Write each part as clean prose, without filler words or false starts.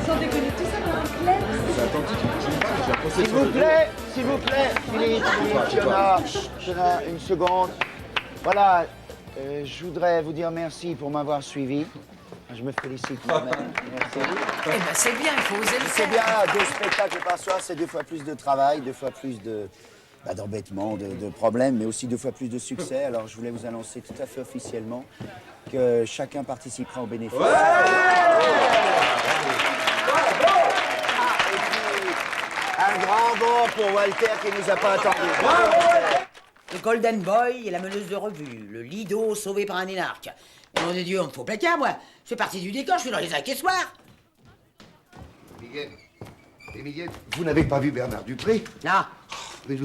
Sans déconner, tout ça pour un club. S'il vous plaît, Philippe, Fiona, une seconde. Voilà, je voudrais vous dire merci pour m'avoir suivi. Je me félicite moi-même. Merci. Eh ben c'est bien, il faut oser le C'est faire. bien, 2 spectacles par soir, c'est 2 fois plus de travail, 2 fois plus d'embêtements, de problèmes, mais aussi 2 fois plus de succès. Alors je voulais vous annoncer tout à fait officiellement que chacun participera au bénéfice. Et puis, un grand bond pour Walter qui nous a pas attendus. Le Golden Boy et la meneuse de revue, le Lido sauvé par un énarque. Nom de Dieu, on me faut placard, moi. Je fais partie du décor, je suis dans les accessoires. Miguel, vous n'avez pas vu Bernard Dupré? Non, Mais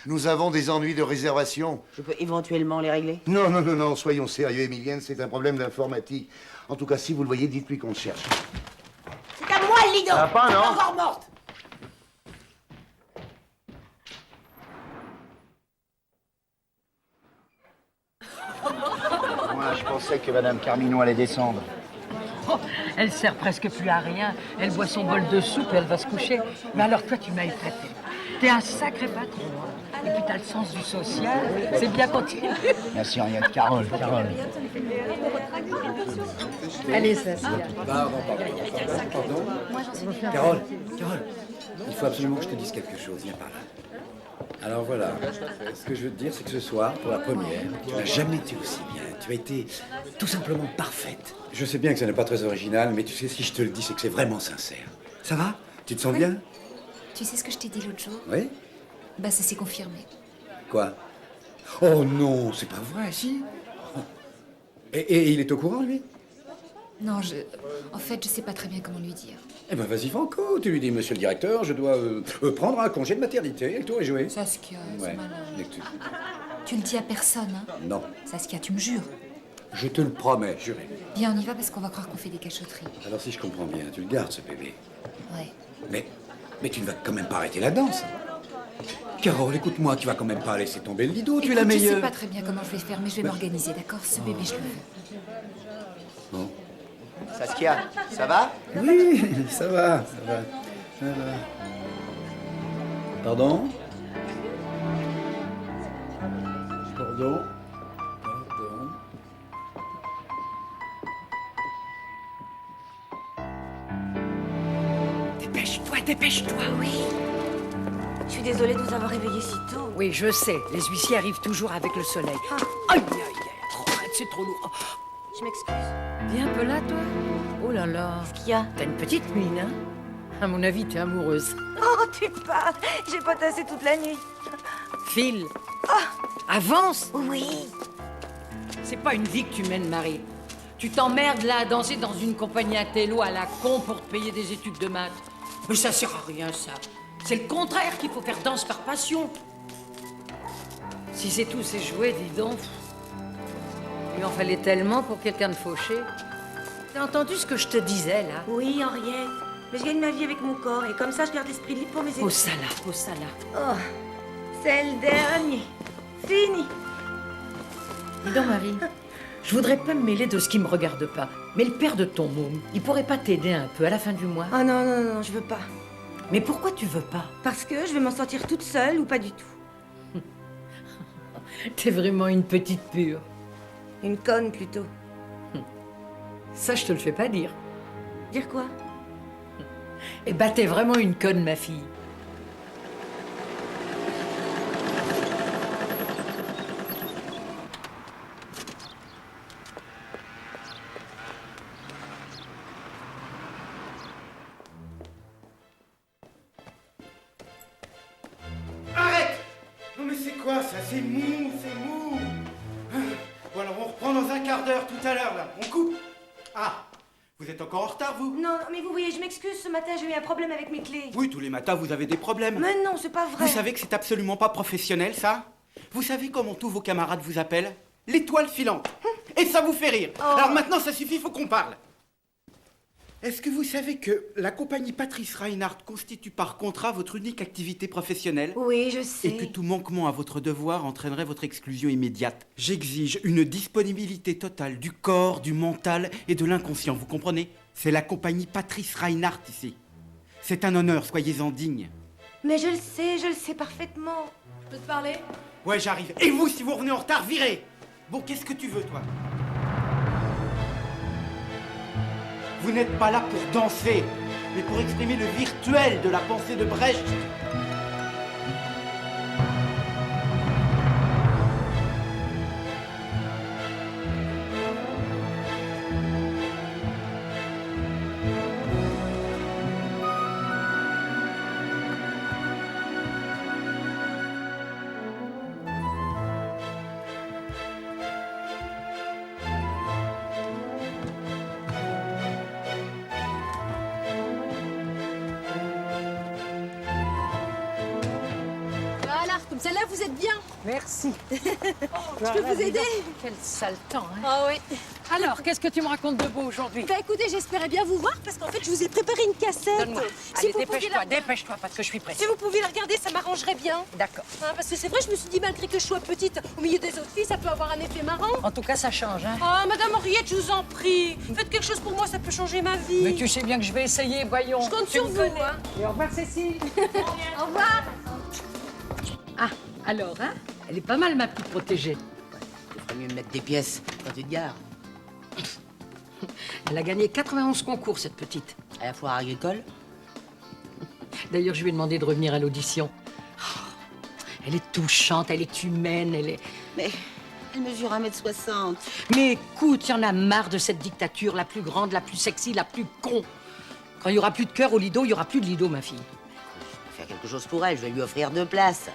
nous avons des ennuis de réservation. je peux éventuellement les régler. Non, soyons sérieux, Emilienne, c'est un problème d'informatique. En tout cas, si vous le voyez, dites-lui qu'on le cherche. C'est à moi, le Lido. Ça va pas, non? Encore morte. Moi, je pensais que Madame Carminon allait descendre. Oh, elle sert presque plus à rien. Elle boit son bol de soupe et elle va se coucher. Mais alors toi, tu m'as épaté. T'es un sacré patron. Hein. Et puis t'as le sens du social. C'est bien continué. Merci Henriette. Carole. Allez, ça, Pardon. Carole, il faut absolument que je te dise quelque chose, viens par là. Alors voilà, ce que je veux te dire, c'est que ce soir, pour la première, tu n'as jamais été aussi bien. Tu as été tout simplement parfaite. Je sais bien que ce n'est pas très original, mais tu sais, si je te le dis, c'est que c'est vraiment sincère. Ça va? Tu te sens bien? Tu sais ce que je t'ai dit l'autre jour? Oui? Bah ça s'est confirmé. Quoi? Oh non, c'est pas vrai, si? Et il est au courant, lui? Non, en fait, je sais pas très bien comment lui dire. Eh ben vas-y Franco, tu lui dis, monsieur le directeur, je dois prendre un congé de maternité, et le tour est joué. Saskia, c'est Ouais, malin. et que tu- Tu le dis à personne, hein? Non, Saskia, tu me jures. je te le promets, juré. Bien, on y va parce qu'on va croire qu'on fait des cachotteries. Alors si je comprends bien, tu le gardes ce bébé. Ouais. Mais tu ne vas quand même pas arrêter la danse. Carole, écoute-moi, tu vas quand même pas laisser tomber le Lido, tu es la Écoute, je meilleure. sais pas très bien comment je vais faire, mais je vais m'organiser, d'accord? Ce bébé, je le veux. Bon. Saskia, ça va? Oui, ça va. Pardon? Dépêche-toi, oui. Je suis désolée de vous avoir réveillé si tôt. Oui, je sais. Les huissiers arrivent toujours avec le soleil. Aïe. Oh, c'est trop lourd. Je m'excuse. Viens un peu là, toi. Oh là là. Qu'est-ce qu'il y a? T'as une petite mine, hein? À mon avis, t'es amoureuse. Oh, tu parles. J'ai potassé toute la nuit. File. Avance. Oui. C'est pas une vie que tu mènes, Marie. Tu t'emmerdes là à danser dans une compagnie à télo à la con pour te payer des études de maths. Mais ça sert à rien, ça. C'est le contraire qu'il faut faire, danse par passion. Si c'est tout, c'est joué, dis donc. Il en fallait tellement pour quelqu'un de fauché. T'as entendu ce que je te disais, là? Oui, Henriette. Mais je gagne ma vie avec mon corps et comme ça, je garde l'esprit libre pour mes études. Au Salah, au Salah. Oh, c'est le dernier. Fini. Dis donc, Marie, je voudrais pas me mêler de ce qui me regarde pas. Mais le père de ton môme, il pourrait pas t'aider un peu à la fin du mois? Oh non, je veux pas. Mais pourquoi tu veux pas? Parce que je vais m'en sortir toute seule ou pas du tout. T'es vraiment une petite pure. Une conne plutôt. Ça, je te le fais pas dire. Dire quoi? Eh ben, t'es vraiment une conne, ma fille. Arrête! Non mais c'est quoi ça? C'est mou. Bon alors on reprend dans un quart d'heure tout à l'heure là. On coupe. Ah, vous êtes encore en retard vous? Non, mais vous voyez, je m'excuse, ce matin j'ai eu un problème avec mes clés. Oui, tous les matins vous avez des problèmes. Mais non, c'est pas vrai. Vous savez que c'est absolument pas professionnel ça? Vous savez comment tous vos camarades vous appellent? L'étoile filante. Et ça vous fait rire. Alors maintenant ça suffit, faut qu'on parle. Est-ce que vous savez que la compagnie Patrice Reinhardt constitue par contrat votre unique activité professionnelle? Oui, je sais. Et que tout manquement à votre devoir entraînerait votre exclusion immédiate. J'exige une disponibilité totale du corps, du mental et de l'inconscient, vous comprenez? C'est la compagnie Patrice Reinhardt ici. C'est un honneur, soyez-en digne. Mais je le sais parfaitement. Je peux te parler? Ouais, j'arrive. Et vous, si vous revenez en retard, virez. Bon, qu'est-ce que tu veux, toi? Vous n'êtes pas là pour danser, mais pour exprimer le virtuel de la pensée de Brecht. Voilà, comme celle-là, vous êtes bien. Merci. Je peux vous aider? Quel sale temps, hein. Ah oui. Alors, qu'est-ce que tu me racontes de beau aujourd'hui? Bah écoutez, j'espérais bien vous voir parce qu'en fait, je vous ai préparé une cassette. Donne-moi. Si Allez, vous pouviez dépêche-toi, la- dépêche-toi, parce que je suis pressée. Si vous pouviez la regarder, ça m'arrangerait bien. D'accord. Hein, parce que c'est vrai, je me suis dit, malgré que je sois petite, au milieu des autres filles, ça peut avoir un effet marrant. En tout cas, ça change, hein. Ah, Madame Henriette, je vous en prie. Faites quelque chose pour moi, ça peut changer ma vie. Mais tu sais bien que je vais essayer, voyons. Je compte Tu sur me vous, connais. hein. Et au revoir, Cécile. Au revoir. Ah, alors, hein? Elle est pas mal, ma petite protégée. Il ferait mieux me mettre des pièces quand tu te gares. Elle a gagné 91 concours, cette petite. À la foire agricole. D'ailleurs, je lui ai demandé de revenir à l'audition. Oh, elle est touchante, elle est humaine, elle est... Mais elle mesure 1m60. Mais écoute, il y en a marre de cette dictature, la plus grande, la plus sexy, la plus con. Quand il y aura plus de cœur au lido, il y aura plus de lido, ma fille. Je vais faire quelque chose pour elle, je vais lui offrir 2 places.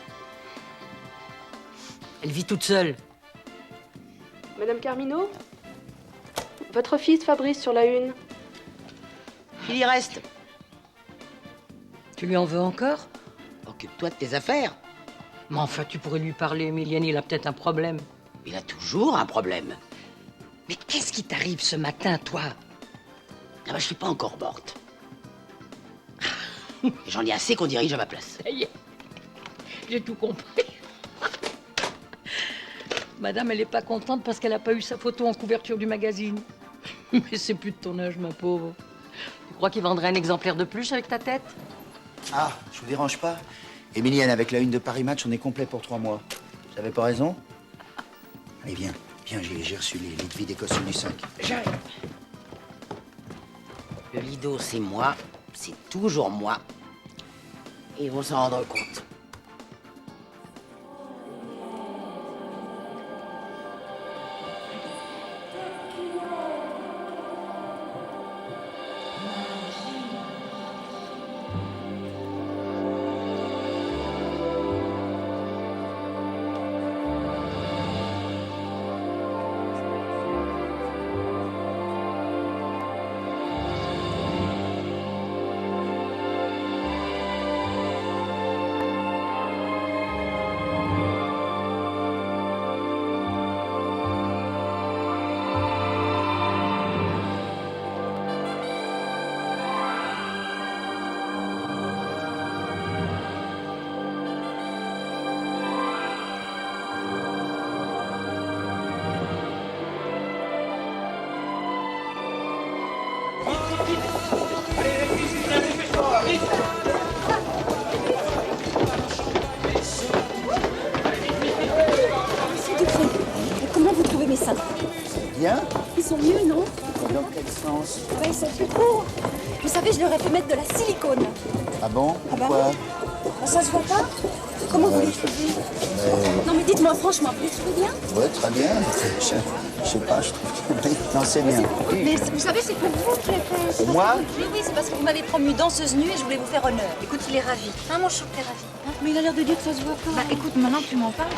Elle vit toute seule. Madame Carmino? Votre fils Fabrice sur la une. Il y reste. Tu lui en veux encore? Occupe-toi de tes affaires. Mais enfin, tu pourrais lui parler, Emilienne, il a peut-être un problème. Il a toujours un problème. Mais qu'est-ce qui t'arrive ce matin, toi? Ah bah, je suis pas encore morte. J'en ai assez qu'on dirige à ma place. Ça y est, j'ai tout compris. Madame, elle n'est pas contente parce qu'elle n'a pas eu sa photo en couverture du magazine. Mais c'est plus de ton âge, ma pauvre. Tu crois qu'il vendrait un exemplaire de plus avec ta tête? Ah, je vous dérange pas? Emilienne, avec la une de Paris Match, on est complet pour 3 mois. J'avais pas raison? Allez, viens. Viens, j'ai reçu les vies des costumes du 5. J'arrive. Le lido, c'est moi. C'est toujours moi. Et ils vont s'en rendre compte. Monsieur Dupré, comment vous trouvez mes seins? Bien? Ils sont mieux, non? Dans quel sens? Bah, ils sont plus courts. Vous savez, je leur ai fait mettre de la silicone. Ah bon? Ah bah Pourquoi? oui. Ah, ça se voit pas? Comment vous les trouvez? Non, mais dites-moi franchement, vous les trouvez bien? Ouais, très bien. Je sais pas, je trouve que... Non, c'est bien. Mais vous savez, c'est pour vous que je l'ai fait. Pour moi? Oui, c'est parce que vous m'avez promue danseuse nue et je voulais vous faire honneur. Écoute, il est ravi. Hein, mon chou, t'es ravi. Hein, mais il a l'air de dire que ça se voit pas. Bah écoute, maintenant tu m'en parles.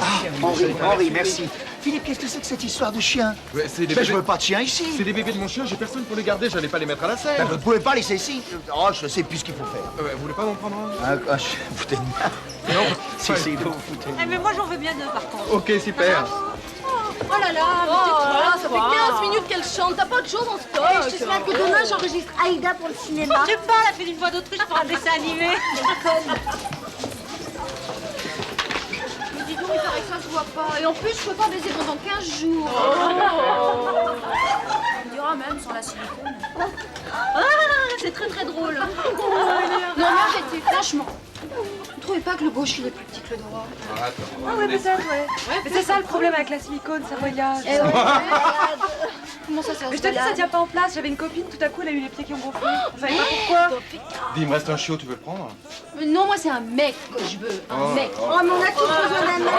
Henri, merci. Philippe, qu'est-ce que c'est que cette histoire de chien? C'est des Je veux pas de chien ici. C'est des bébés de mon chien, j'ai personne pour les garder, j'allais pas les mettre à la selle. Vous ne pouvez pas laisser ici. Oh, je sais plus ce qu'il faut faire. Vous voulez pas m'en prendre un? Ah, je vous foutez de moi. Non, Si, il faut vous foutre. Ah, mais moi j'en veux bien deux par contre. Ok, super. Oh là là, mais ça fait 15 minutes qu'elle chante, t'as pas de choses en stock. Je te souviens que demain j'enregistre Aïda pour le cinéma. Tu parles, elle fait d'une voix d'autruche pour un dessin animé. Mais dis donc, il paraît que ça se voit pas. Et en plus, je peux pas baiser pendant 15 jours. Oh ça, même sans la silicone. Ah, c'est très très drôle. Non, mais arrêtez, franchement. Vous trouvez pas que le gauche, il est plus petit que le droit? Attends. Ah ouais, peut-être, ouais. Mais c'est ça le problème avec la silicone, ça voyage. Eh ouais, comment ça Mais je te dis, ça tient pas en place. J'avais une copine, tout à coup, elle a eu les pieds qui ont gonflé. Je savais pas pourquoi. Dis, il me reste un chiot, tu veux le prendre? Non, moi, c'est un mec que je veux. Un mec. Oh, mais on a tous besoin d'un mec.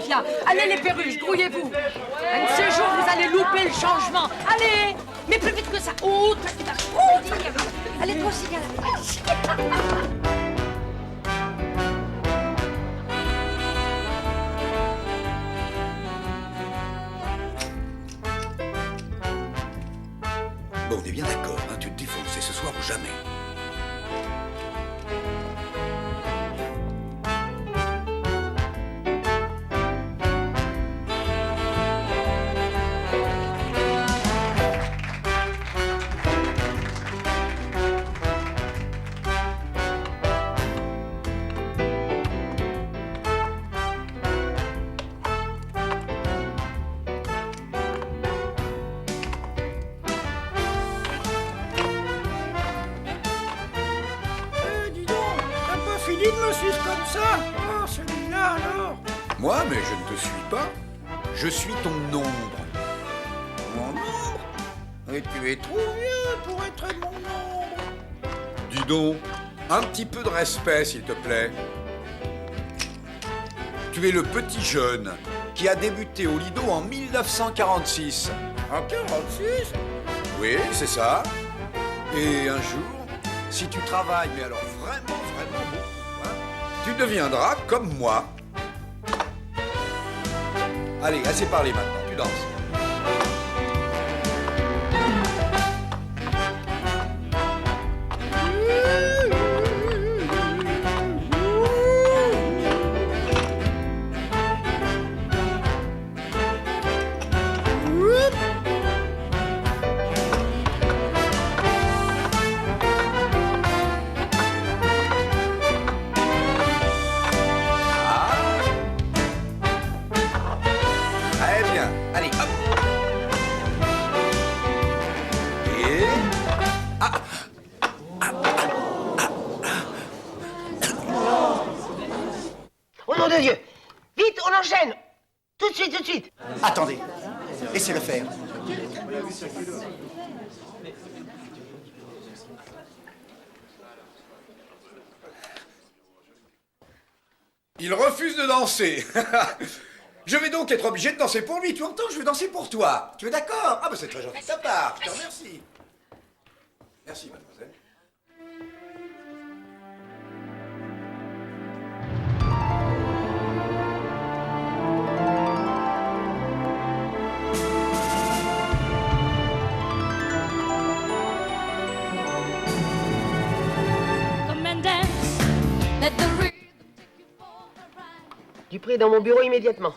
Pia. Allez les perruches, grouillez-vous. Un de ces jours, vous allez louper le changement. Allez, mais plus vite que ça. Oh, toi, tu vas trop dire. Allez, toi aussi, viens. Bon, on est bien d'accord, hein, tu te défonces, c'est ce soir ou jamais. Fini de me suivre comme ça. Oh, celui-là alors. Moi, mais je ne te suis pas. Je suis ton ombre. Mon ombre? Et tu es trop vieux pour être mon ombre. Dis donc, un petit peu de respect, s'il te plaît. Tu es le petit jeune qui a débuté au Lido en 1946. En 46? Oui, c'est ça. Et un jour, si tu travailles, mais alors vraiment beaucoup, hein, tu deviendras comme moi. Allez, assez parlé maintenant, tu danses. de Dieu! Vite, on enchaîne! Tout de suite, tout de suite! Attendez, laissez-le faire. Il refuse de danser. Je vais donc être obligé de danser pour lui. Tu entends? Je vais danser pour toi. Tu es d'accord? Ah, bah c'est très gentil de ta part. Je te remercie. Merci, mademoiselle. Dupré est dans mon bureau immédiatement.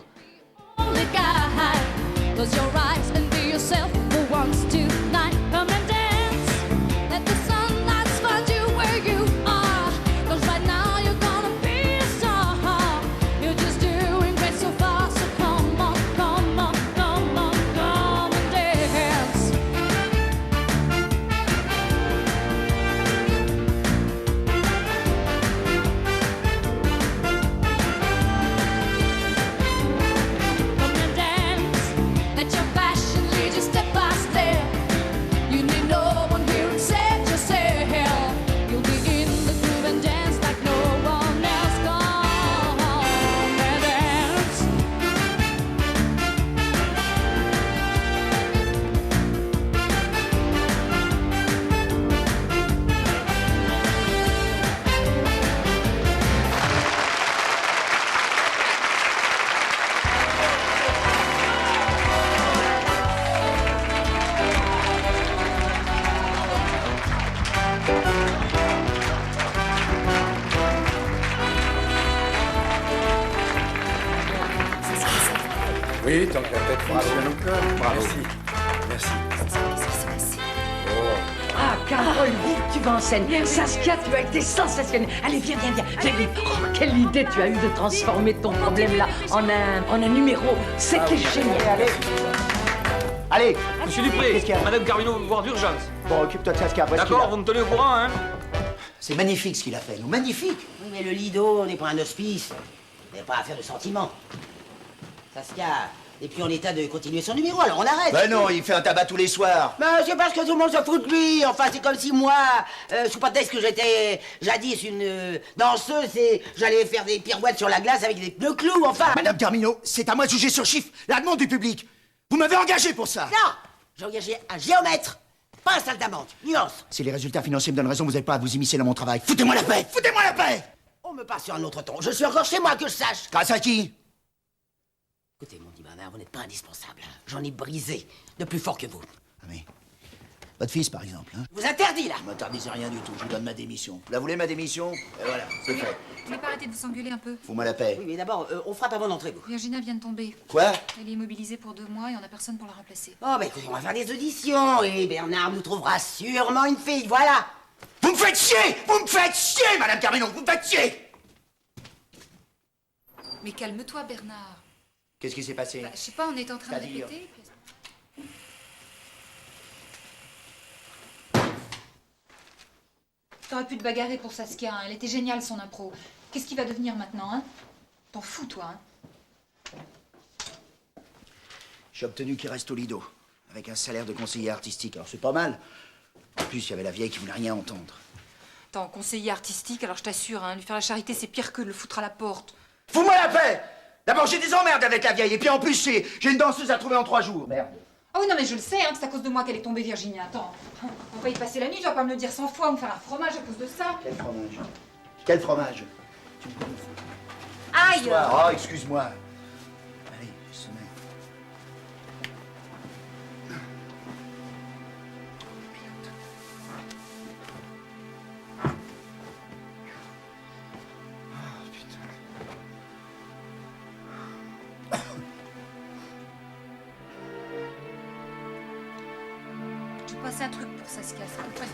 Oui, tant que la tête fonctionne encore. Bravo. Merci. Merci. Oh. Ah, Carole, vite, tu vas en scène. Saskia, tu as été sensationnelle. Allez, viens vite. Oh, quelle idée tu as eu de transformer ton problème-là en un numéro. C'était génial. Allez. Allez. Monsieur Dupré, Qu'est-ce qu'il y a? Madame Carmino veut vous voir d'urgence. Bon, occupe-toi de Saskia. Voici D'accord, là. vous me tenez au courant, hein? C'est magnifique ce qu'il a fait, nous. Magnifique. Oui, mais le Lido, on n'est pas un hospice. On n'est pas affaire de sentiments. Saskia n'est plus en état de continuer son numéro, alors on arrête. Ben non, il fait un tabac tous les soirs. Mais c'est parce que tout le monde se fout de lui. Enfin, c'est comme si moi, sous prétexte que j'étais jadis une danseuse et j'allais faire des pirouettes sur la glace avec des pneus clous, enfin. Madame Carmino, c'est à moi de juger sur chiffre la demande du public. Vous m'avez engagé pour ça. Non, j'ai engagé un géomètre, pas un saltimbanque. Nuance. Si les résultats financiers me donnent raison, vous n'avez pas à vous immiscer dans mon travail. Foutez-moi la paix. Foutez-moi la paix. On me passe sur un autre ton. Je suis encore chez moi, que je sache. Grâce à qui? Écoutez, mon dit Bernard, vous n'êtes pas indispensable. J'en ai brisé de plus fort que vous. Ah oui. Votre fils, par exemple. Hein? Je vous interdis, là. Vous m'interdisez rien du tout. Je vous donne ma démission. Vous la voulez, ma démission? Et voilà, c'est fait. Vous voulez pas arrêter de vous engueuler un peu? Fous-moi la paix. Oui, mais d'abord, on frappe avant d'entrer, vous. Virginia vient de tomber. Quoi? Elle est immobilisée pour 2 mois et on a personne pour la remplacer. Oh, bah écoutez, on va faire des auditions et Bernard nous trouvera sûrement une fille, voilà. Vous me faites chier! Vous me faites chier, Madame Carmino! Vous me faites chier! Mais calme-toi, Bernard. Qu'est-ce qui s'est passé? Bah, je sais pas, on était en train de C'est-à-dire répéter. T'aurais pu te bagarrer pour Saskia, hein. Elle était géniale, son impro. Qu'est-ce qui va devenir maintenant, hein? T'en fous, toi, hein? J'ai obtenu qu'il reste au Lido, avec un salaire de conseiller artistique. Alors c'est pas mal. En plus, il y avait la vieille qui voulait rien entendre. Attends, conseiller artistique, alors je t'assure, hein, lui faire la charité, c'est pire que de le foutre à la porte. Fous-moi la paix! D'abord, j'ai des emmerdes avec la vieille, et puis en plus, j'ai une danseuse à trouver en 3 jours. Merde. Ah oui, non, mais je le sais, hein, que c'est à cause de moi qu'elle est tombée, Virginia. Attends, on va y passer la nuit, tu vas pas me le dire 100 fois, me faire un fromage à cause de ça. Quel fromage? Quel fromage? Tu me connais? Aïe! Oh, excuse-moi. Allez, je sommeille. Je vais passer un truc pour Saskia, ça va pas.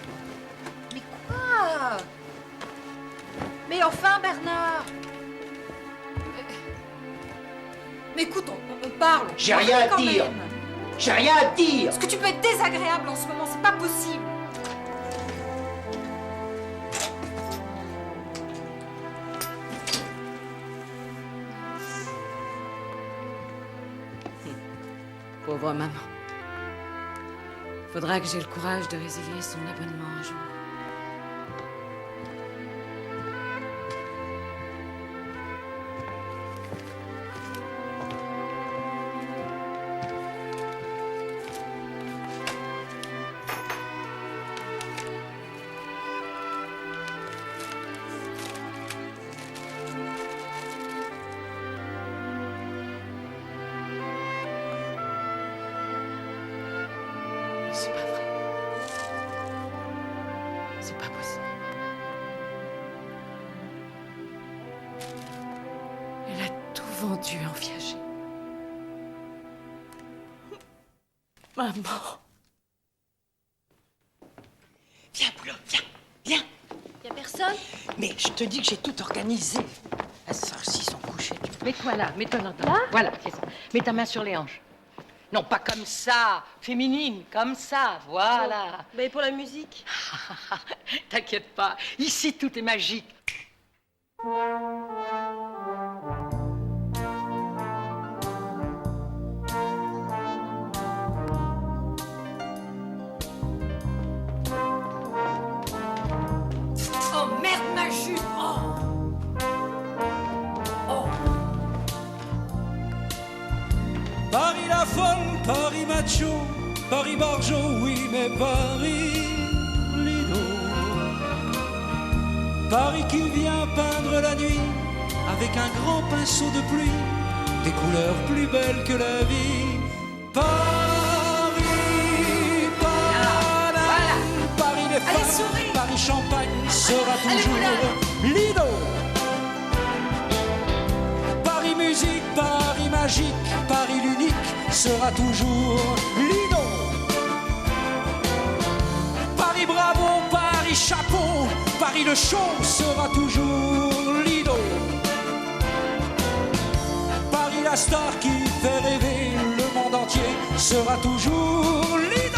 Mais quoi? Mais enfin, Bernard! Mais écoute, on parle. J'ai rien à Quand dire. même. J'ai rien à dire. Est-ce que tu peux être désagréable en ce moment? C'est pas possible. Pauvre maman. Faudra que j'ai le courage de résilier son abonnement un jour. C'est pas vrai. C'est pas possible. Elle a tout vendu en viager. Maman. Viens, Boulot, viens, viens. Y a personne? Mais je te dis que j'ai tout organisé. Les sorciers sont couchés. Mets-toi là, mets-toi dans ta main. Voilà, c'est ça. Mets ta main sur les hanches. Non, pas comme ça, féminine, comme ça, voilà. Mais pour la musique? T'inquiète pas, ici tout est magique. Oh merde, ma jupe! Paris la folle, Paris macho, Paris Barjo, oui, mais Paris Lido. Paris qui vient peindre la nuit avec un grand pinceau de pluie, des couleurs plus belles que la vie. Paris, Paris les femmes, Paris Champagne sera toujours Lido. Paris musique, Paris magique, Paris l'unique sera toujours Lido. Paris bravo, Paris chapeau, Paris le show sera toujours Lido. Paris la star qui fait rêver le monde entier sera toujours l'idole.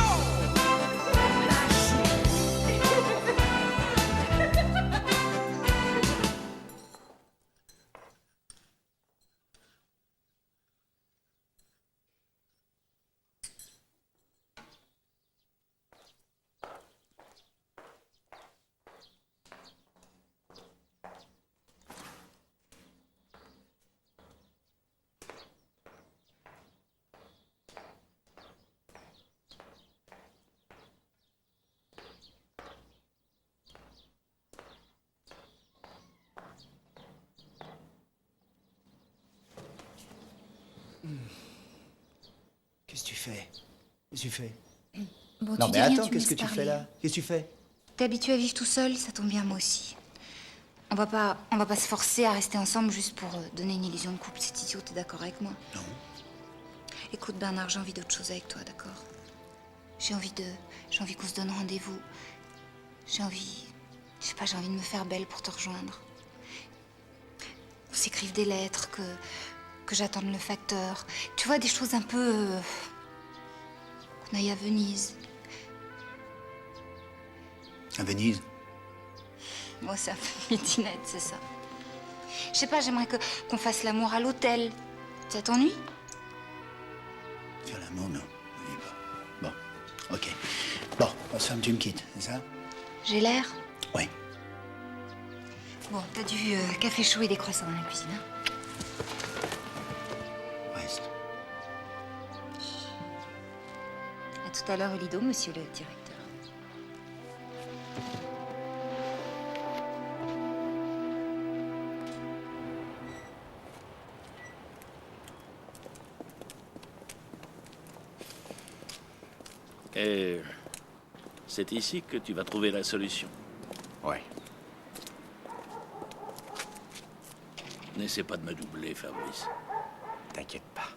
Qu'est-ce que tu fais? Qu'est-ce que tu fais? Bon, Non tu mais dis rien, attends, tu me qu'est-ce que laisses tu fais parler. là? Qu'est-ce que tu fais? T'es habitué à vivre tout seul, ça tombe bien, moi aussi. On va pas se forcer à rester ensemble juste pour donner une illusion de couple. C'est idiot, t'es d'accord avec moi? Non. Écoute, Bernard, j'ai envie d'autre chose avec toi, d'accord? J'ai envie qu'on se donne rendez-vous. J'ai envie de me faire belle pour te rejoindre. Qu'on s'écrive des lettres, que j'attende le facteur. Tu vois, des choses un peu... qu'on aille à Venise. À Venise? Moi, c'est un peu midinette, c'est ça. Je sais pas, j'aimerais qu'on fasse l'amour à l'hôtel. Ça t'ennuie? Faire l'amour, non. Oui, bon. Bon, ok. Bon, en somme, tu me quittes, c'est ça? J'ai l'air? Oui. Bon, t'as du café chaud et des croissants dans la cuisine, hein? Reste. À tout à l'heure au Lido, monsieur le directeur. Et c'est ici que tu vas trouver la solution. Ouais. N'essaie pas de me doubler, Fabrice. T'inquiète pas.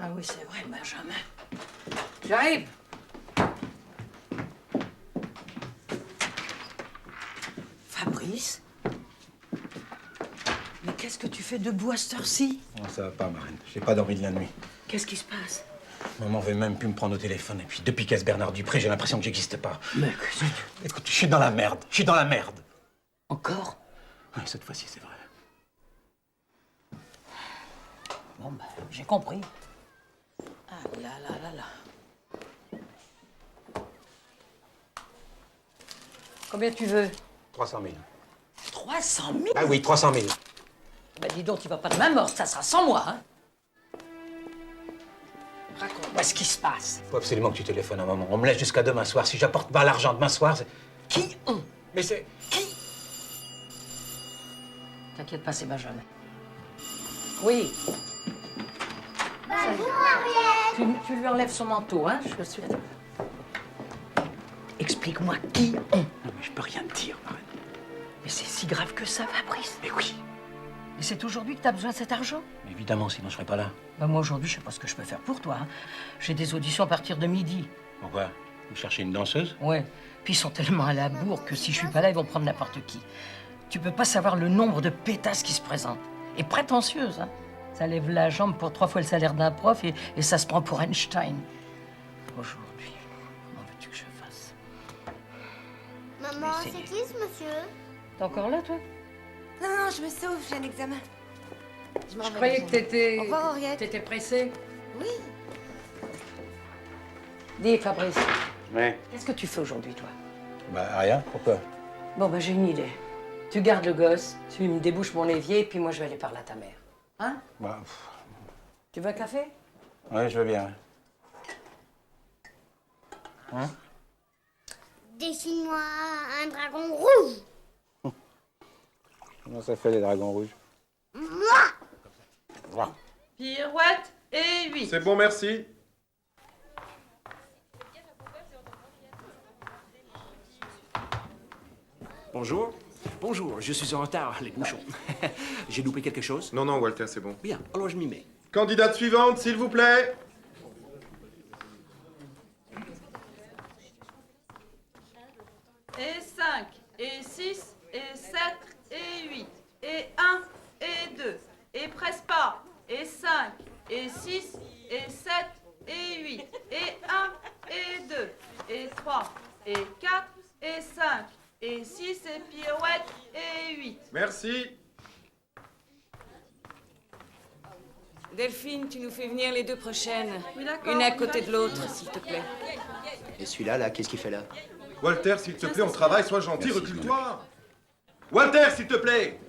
Ah oui, c'est vrai, Benjamin. J'arrive. Fabrice? Mais qu'est-ce que tu fais debout à cette heure-ci? Non, ça va pas, Marraine. J'ai pas dormi de la nuit. Qu'est-ce qui se passe? Maman veut même plus me prendre au téléphone. Et puis, depuis qu'est-ce Bernard Dupré, j'ai l'impression que j'existe pas. Mais qu'est-ce que tu... Écoute, je suis dans la merde. Je suis dans la merde. Encore? Oui, cette fois-ci, c'est vrai. Bon, ben, j'ai compris. Ah là là là là. Combien tu veux? 300 000. 300 000? Ah oui, 300 000. Ben dis donc, tu vas pas de main morte, ça sera sans moi, hein? Raconte-moi ce qui se passe. Faut absolument que tu téléphones à maman. On me laisse jusqu'à demain soir. Si j'apporte pas l'argent demain soir, c'est... Qui on? Mais c'est... Qui? T'inquiète pas, c'est Benjamin. Oui. Bonjour, Mariette. Tu lui enlèves son manteau, hein? Je suis... Explique-moi qui on. Non, mais je peux rien te dire, Marraine. Mais c'est si grave que ça, Fabrice. Mais oui. Et c'est aujourd'hui que t'as besoin de cet argent? Mais évidemment, sinon je serais pas là. Ben moi, aujourd'hui, je sais pas ce que je peux faire pour toi. Hein. J'ai des auditions à partir de midi. Pourquoi? Vous cherchez une danseuse? Ouais. Puis ils sont tellement à la bourre que si je suis pas là, ils vont prendre n'importe qui. Tu peux pas savoir le nombre de pétasses qui se présentent. Et prétentieuses, hein. Ça lève la jambe pour 3 fois le salaire d'un prof et ça se prend pour Einstein. Aujourd'hui, comment veux-tu que je fasse? Maman, c'est qui ce monsieur? T'es encore là, toi? Non, non, je me sauve, j'ai un examen. Je croyais que t'étais... Au revoir, Henriette. T'étais pressée. Oui. Dis, Fabrice, Oui. qu'est-ce que tu fais aujourd'hui, toi? Bah, rien. Pourquoi? Bon, ben j'ai une idée. Tu gardes le gosse, tu me débouches mon évier, et puis moi, je vais aller parler à ta mère. Hein? Bah, Tu veux un café? ouais, je veux bien. Hein? Dessine-moi un dragon rouge. Comment ça fait, les dragons rouges? Moi. Pirouette et 8. C'est bon, merci. Bonjour. Bonjour, je suis en retard, les bouchons. J'ai loupé quelque chose? Non, non, Walter, c'est bon. Bien, alors je m'y mets. Candidate suivante, s'il vous plaît. et 6, et 7, et 8, et 1, et 2, et presque pas, et 5, et 6, et 7, et 8, et 1, et 2, et 3, et 4, et 5, et 6, et pirouette, et 8. Merci. Delphine, tu nous fais venir les deux prochaines. Oui, d'accord, Une à on y côté va. de l'autre, s'il te plaît. Et celui-là, là, qu'est-ce qu'il fait là? Walter, s'il te plaît, on travaille, sois gentil, recule-toi. Walter, s'il te plaît.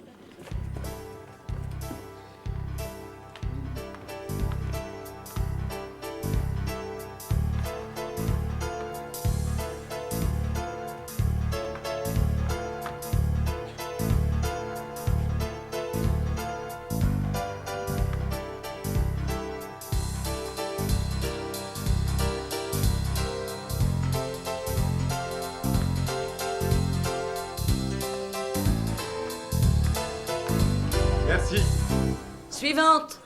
Merci. Suivante.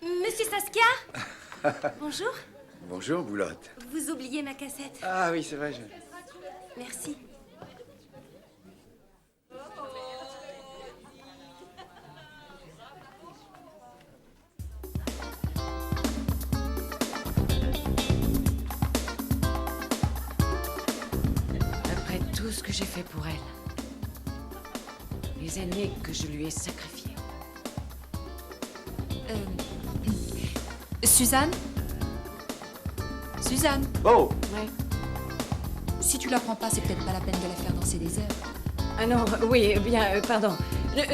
Monsieur Saskia. Bonjour. Bonjour, Boulotte. Vous oubliez ma cassette. Ah oui, c'est vrai, Merci. Après tout ce que j'ai fait pour elle, les années que je lui ai sacrifiées. Suzanne? Suzanne? Oh! Ouais. Si tu la prends pas, c'est peut-être pas la peine de la faire danser des heures. Ah non, oui, bien, pardon.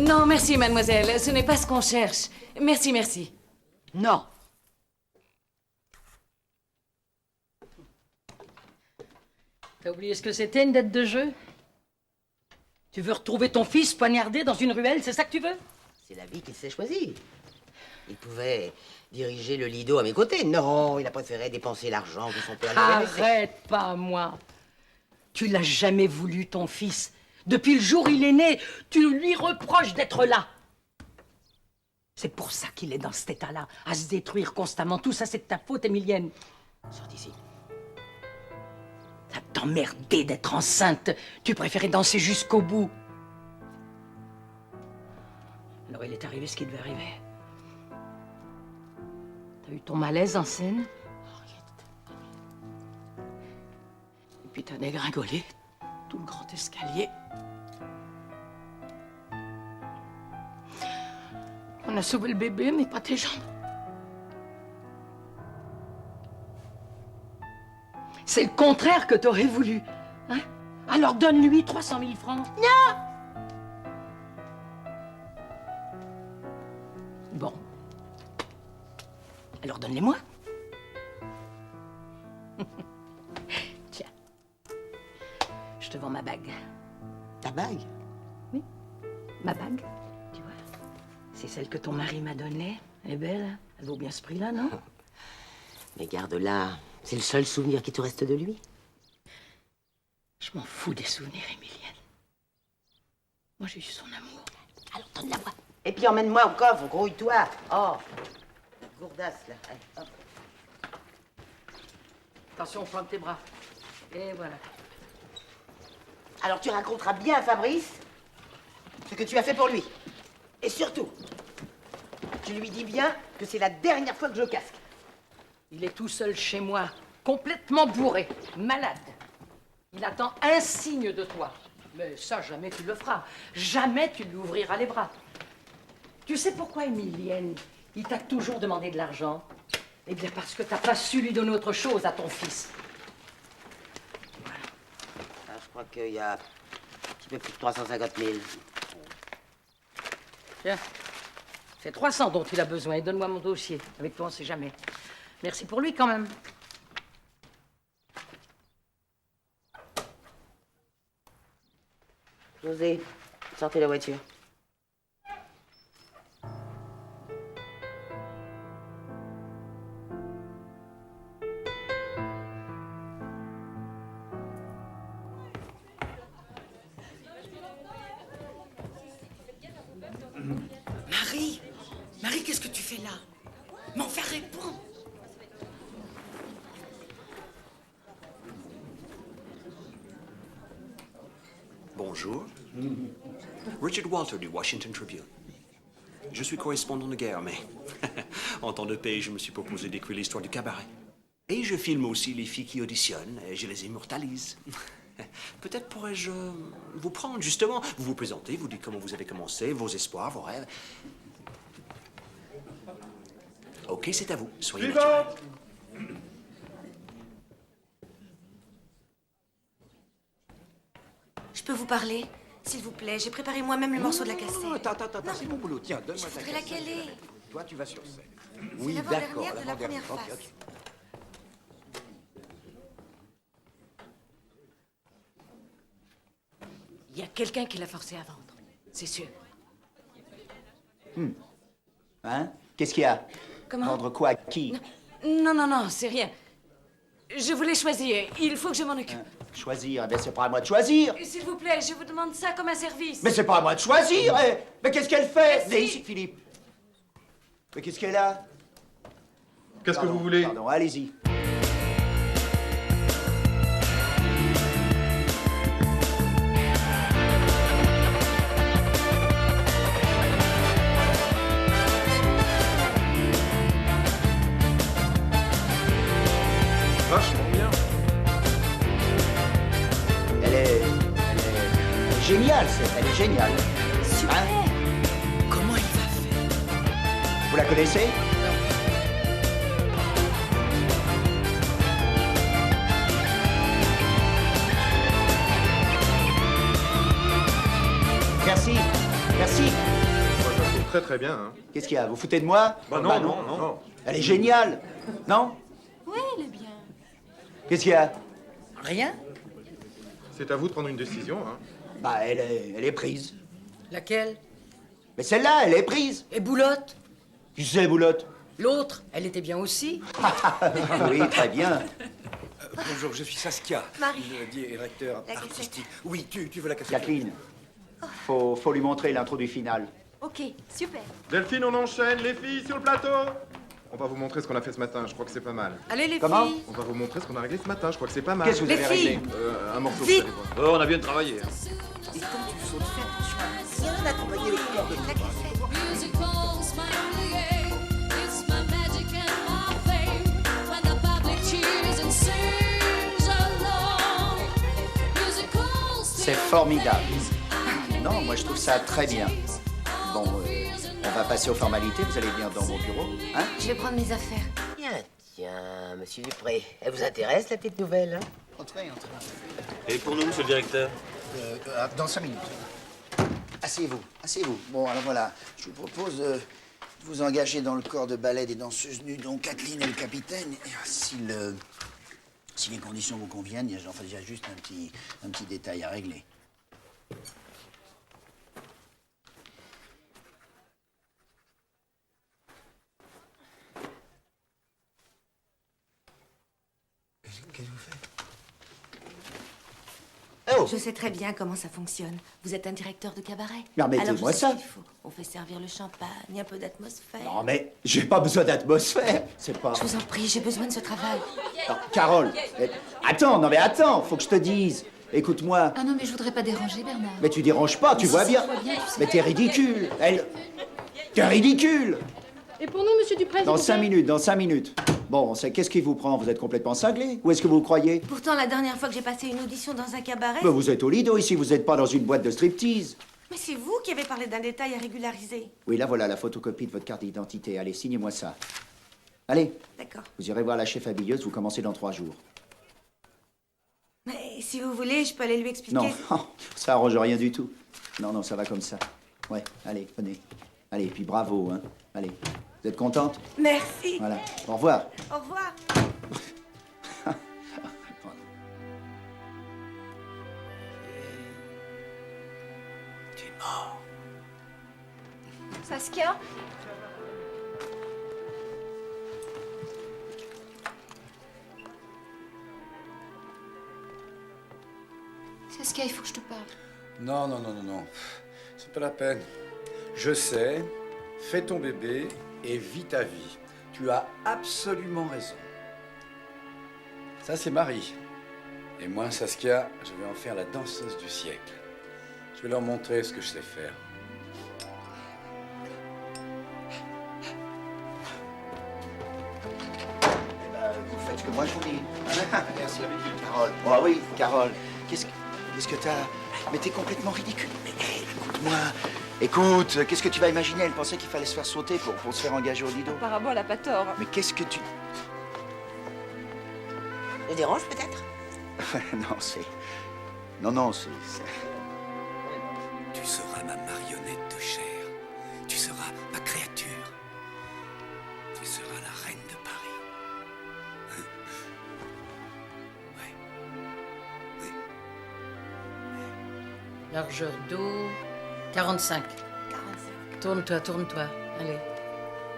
Non, merci, mademoiselle. Ce n'est pas ce qu'on cherche. Merci, merci. Non. T'as oublié ce que c'était, une dette de jeu? Tu veux retrouver ton fils poignardé dans une ruelle, c'est ça que tu veux? C'est la vie qu'il s'est choisie. Il pouvait diriger le Lido à mes côtés. Non, il a préféré dépenser l'argent que son père lui avait laissé. Arrête pas, moi. Tu l'as jamais voulu, ton fils. Depuis le jour où il est né, tu lui reproches d'être là. C'est pour ça qu'il est dans cet état-là, à se détruire constamment. Tout ça, c'est de ta faute, Émilienne. Sors d'ici. Ça t'emmerdait d'être enceinte. Tu préférais danser jusqu'au bout. Alors il est arrivé ce qui devait arriver. T'as eu ton malaise en scène. Et puis t'as dégringolé tout le grand escalier. On a sauvé le bébé, mais pas tes jambes. C'est le contraire que t'aurais voulu. Hein? Alors donne-lui 300 000 francs. Non! Bon. Alors donne-les-moi. Tiens. Je te vends ma bague. Ta bague? Oui, ma bague. Tu vois, c'est celle que ton mari m'a donnée. Elle est belle. Elle vaut bien ce prix-là, non? Mais garde-la. C'est le seul souvenir qui te reste de lui. Je m'en fous des souvenirs, Émilienne. Moi, j'ai eu son amour. Alors donne-la-moi. Et puis emmène-moi au coffre, grouille-toi. Oh, la gourdasse, là. Allez, hop. Attention, plante tes bras. Et voilà. Alors tu raconteras bien à Fabrice ce que tu as fait pour lui. Et surtout, tu lui dis bien que c'est la dernière fois que je le casque. Il est tout seul chez moi, complètement bourré, malade. Il attend un signe de toi. Mais ça, jamais tu le feras. Jamais tu lui ouvriras les bras. Tu sais pourquoi, Émilienne, il t'a toujours demandé de l'argent? Eh bien, parce que t'as pas su lui donner autre chose à ton fils. Alors, je crois qu'il y a un petit peu plus de 350 000. Tiens, c'est 300 dont il a besoin. Et donne-moi mon dossier. Avec toi, on sait jamais. Merci pour lui, quand même. José, sortez la voiture. Marie! Marie, qu'est-ce que tu fais là? Mais enfin, réponds! Bon, Bonjour. Richard Walter du Washington Tribune. Je suis correspondant de guerre, mais en temps de paix, je me suis proposé d'écrire l'histoire du cabaret. Et je filme aussi les filles qui auditionnent et je les immortalise. Peut-être pourrais-je vous prendre, justement. Vous vous présentez, vous dites comment vous avez commencé, vos espoirs, vos rêves. Ok, c'est à vous. Soyez naturel. Je peux vous parler, s'il vous plaît? J'ai préparé moi-même le morceau de la cassette. Attends, c'est mon boulot. Tiens, donne-moi Je ta voudrais cassette. laquelle? Toi, tu vas sur scène. C'est Oui, l'avant-dernière d'accord. de la première Ok, face. ok. Il y a quelqu'un qui l'a forcé à vendre, c'est sûr. Hein? Qu'est-ce qu'il y a? Comment? Vendre quoi à qui? Non, c'est rien. Je voulais choisir. Il faut que je m'en occupe. Choisir? Eh bien, c'est pas à moi de choisir. S'il vous plaît, je vous demande ça comme un service. Mais c'est pas à moi de choisir, eh. Mais qu'est-ce qu'elle fait? Mais Venez si. ici, Philippe. Mais qu'est-ce qu'elle a? Qu'est-ce que vous voulez? Pardon, allez-y. Vachement bien. Elle est géniale, elle est géniale. Super. Comment il va faire? Vous la connaissez? Merci, merci. Moi, je la trouve très très bien. Hein. Qu'est-ce qu'il y a? Vous foutez de moi? Bah non, non. Elle est géniale, non? Oui, elle est bien. Qu'est-ce qu'il y a? Rien? C'est à vous de prendre une décision. Hein. Bah, elle est prise. Laquelle? Mais celle-là, elle est prise. Et Boulotte? Qui c'est, Boulotte? L'autre, elle était bien aussi. Oui, très bien. Bonjour, je suis Saskia, Marie. le directeur La cassette. artistique. Oui, tu veux la cassette? Jacqueline, faut lui montrer l'intro du final. Ok, super. Delphine, on enchaîne. Les filles, sur le plateau. On va vous montrer ce qu'on a fait ce matin. Je crois que c'est pas mal. Allez, les Comment? filles. On va vous montrer ce qu'on a réglé ce matin. Je crois que c'est pas mal. Qu'est-ce que vous Les avez réglé? filles. Un morceau, Vite. vous allez voir. Oh, on a bien travaillé. Hein. Et quand tu sautes, fais attention. Rien d'accompagner les corps de La cassette. C'est formidable. Non, moi je trouve ça très bien. Bon, on va passer aux formalités. Vous allez venir dans mon bureau, hein? Je vais prendre mes affaires. Tiens, monsieur Dupré, elle vous intéresse, la petite nouvelle, hein? Entrez. Et pour nous, monsieur le directeur? Dans 5 minutes. Asseyez-vous. Bon, alors voilà, je vous propose de vous engager dans le corps de ballet des danseuses nues, dont Kathleen est le capitaine. Et, si les conditions vous conviennent, il y a juste un petit détail à régler. Qu'est-ce que vous faites? Oh! Je sais très bien comment ça fonctionne. Vous êtes un directeur de cabaret. Mais remettez-moi Alors, je sais ça. ce qu'il faut. On fait servir le champagne, un peu d'atmosphère. Non, mais j'ai pas besoin d'atmosphère. C'est pas... Je vous en prie, j'ai besoin de ce travail. Non, Carole, attends, faut que je te dise. Écoute-moi. Ah non, mais je voudrais pas déranger, Bernard. Mais tu déranges pas, tu vois bien. tu sais. Mais t'es ridicule. T'es ridicule. Et pour nous, monsieur Dupré, Dans s'il vous 5 plaît. minutes, dans 5 minutes. Bon, qu'est-ce qui vous prend? Vous êtes complètement cinglé? Où est-ce que vous le croyez? Pourtant, la dernière fois que j'ai passé une audition dans un cabaret... Ben, vous êtes au Lido ici, vous n'êtes pas dans une boîte de striptease. Mais c'est vous qui avez parlé d'un détail à régulariser. Oui, là voilà la photocopie de votre carte d'identité. Allez, signez-moi ça. Allez, D'accord. vous irez voir la chef habilleuse, vous commencez dans 3 jours. Mais si vous voulez, je peux aller lui expliquer. Non, ça arrange rien du tout. Non, ça va comme ça. Ouais, allez, venez. Allez, puis bravo, hein. Allez, vous êtes contente? Merci. Voilà, au revoir. Au revoir. Tu es mort. Saskia? Saskia, il faut que je te parle. Non. C'est pas la peine. Je sais, fais ton bébé et vis ta vie. Tu as absolument raison. Ça, c'est Marie. Et moi, Saskia, je vais en faire la danseuse du siècle. Je vais leur montrer ce que je sais faire. Vous faites ce que moi je vous dis. Merci. Carole. Oh oui, Carole. Qu'est-ce que t'as... Mais t'es complètement ridicule. Mais écoute-moi. Écoute, qu'est-ce que tu vas imaginer? Elle pensait qu'il fallait se faire sauter pour se faire engager au Lido. Apparemment, elle a pas tort. Mais qu'est-ce que tu... Je dérange peut-être? Non, c'est... Non, c'est... Tu seras ma marionnette de chair. Tu seras ma créature. Tu seras la reine de Paris. Largeur d'eau, 45. 45. Tourne-toi. Allez.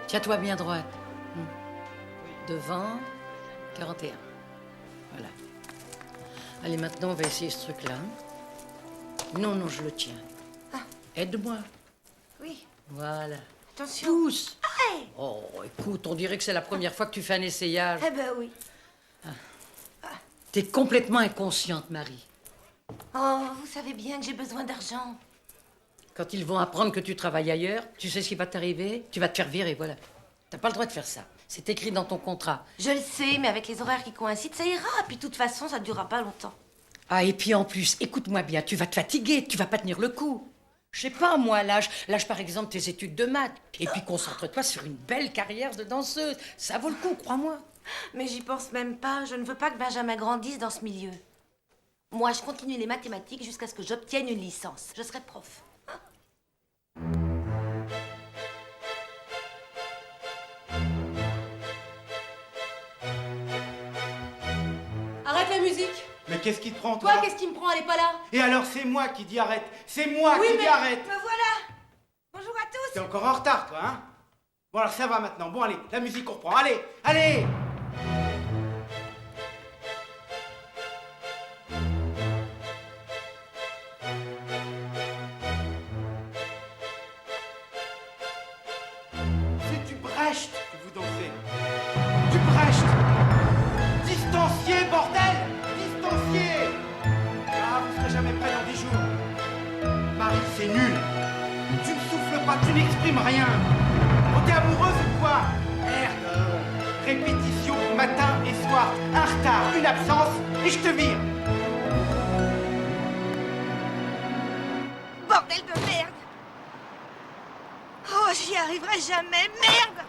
Tiens-toi bien droite. Devant, 41. Voilà. Allez, maintenant, on va essayer ce truc-là. Non, je le tiens. Aide-moi. Oui. Voilà. Attention. Pousse. Arrête. Oh, écoute, on dirait que c'est la première fois que tu fais un essayage. Eh ben oui. T'es complètement inconsciente, Marie. Oh, vous savez bien que j'ai besoin d'argent. Quand ils vont apprendre que tu travailles ailleurs, tu sais ce qui va t'arriver? Tu vas te faire virer, voilà. T'as pas le droit de faire ça. C'est écrit dans ton contrat. Je le sais, mais avec les horaires qui coïncident, ça ira. Puis de toute façon, ça ne durera pas longtemps. Ah, et puis en plus, écoute-moi bien, tu vas te fatiguer, tu vas pas tenir le coup. Je sais pas, moi, lâche par exemple tes études de maths. Et puis concentre-toi sur une belle carrière de danseuse. Ça vaut le coup, crois-moi. Mais j'y pense même pas. Je ne veux pas que Benjamin grandisse dans ce milieu. Moi, je continue les mathématiques jusqu'à ce que j'obtienne une licence. Je serai prof. Arrête la musique! Mais qu'est-ce qui te prend, toi? Toi, qu'est-ce qui me prend? Elle est pas là. Et alors, c'est moi qui dis arrête! C'est moi qui dis arrête! Me voilà! Bonjour à tous! T'es encore en retard, toi, hein? Bon, alors ça va maintenant. Bon, allez, la musique, on reprend. Allez! C'est du Brecht que vous dansez. Du Brecht! Distancié, bordel! Distancié! Ah, vous serez jamais prêt dans 10 jours. Marie, c'est nul. Tu ne souffles pas, tu n'exprimes rien. Oh, t'es amoureuse ou quoi? Merde. Répétition, matin et soir. Un retard, une absence, et je te vire. Bordel de merde! Oh, j'y arriverai jamais, merde!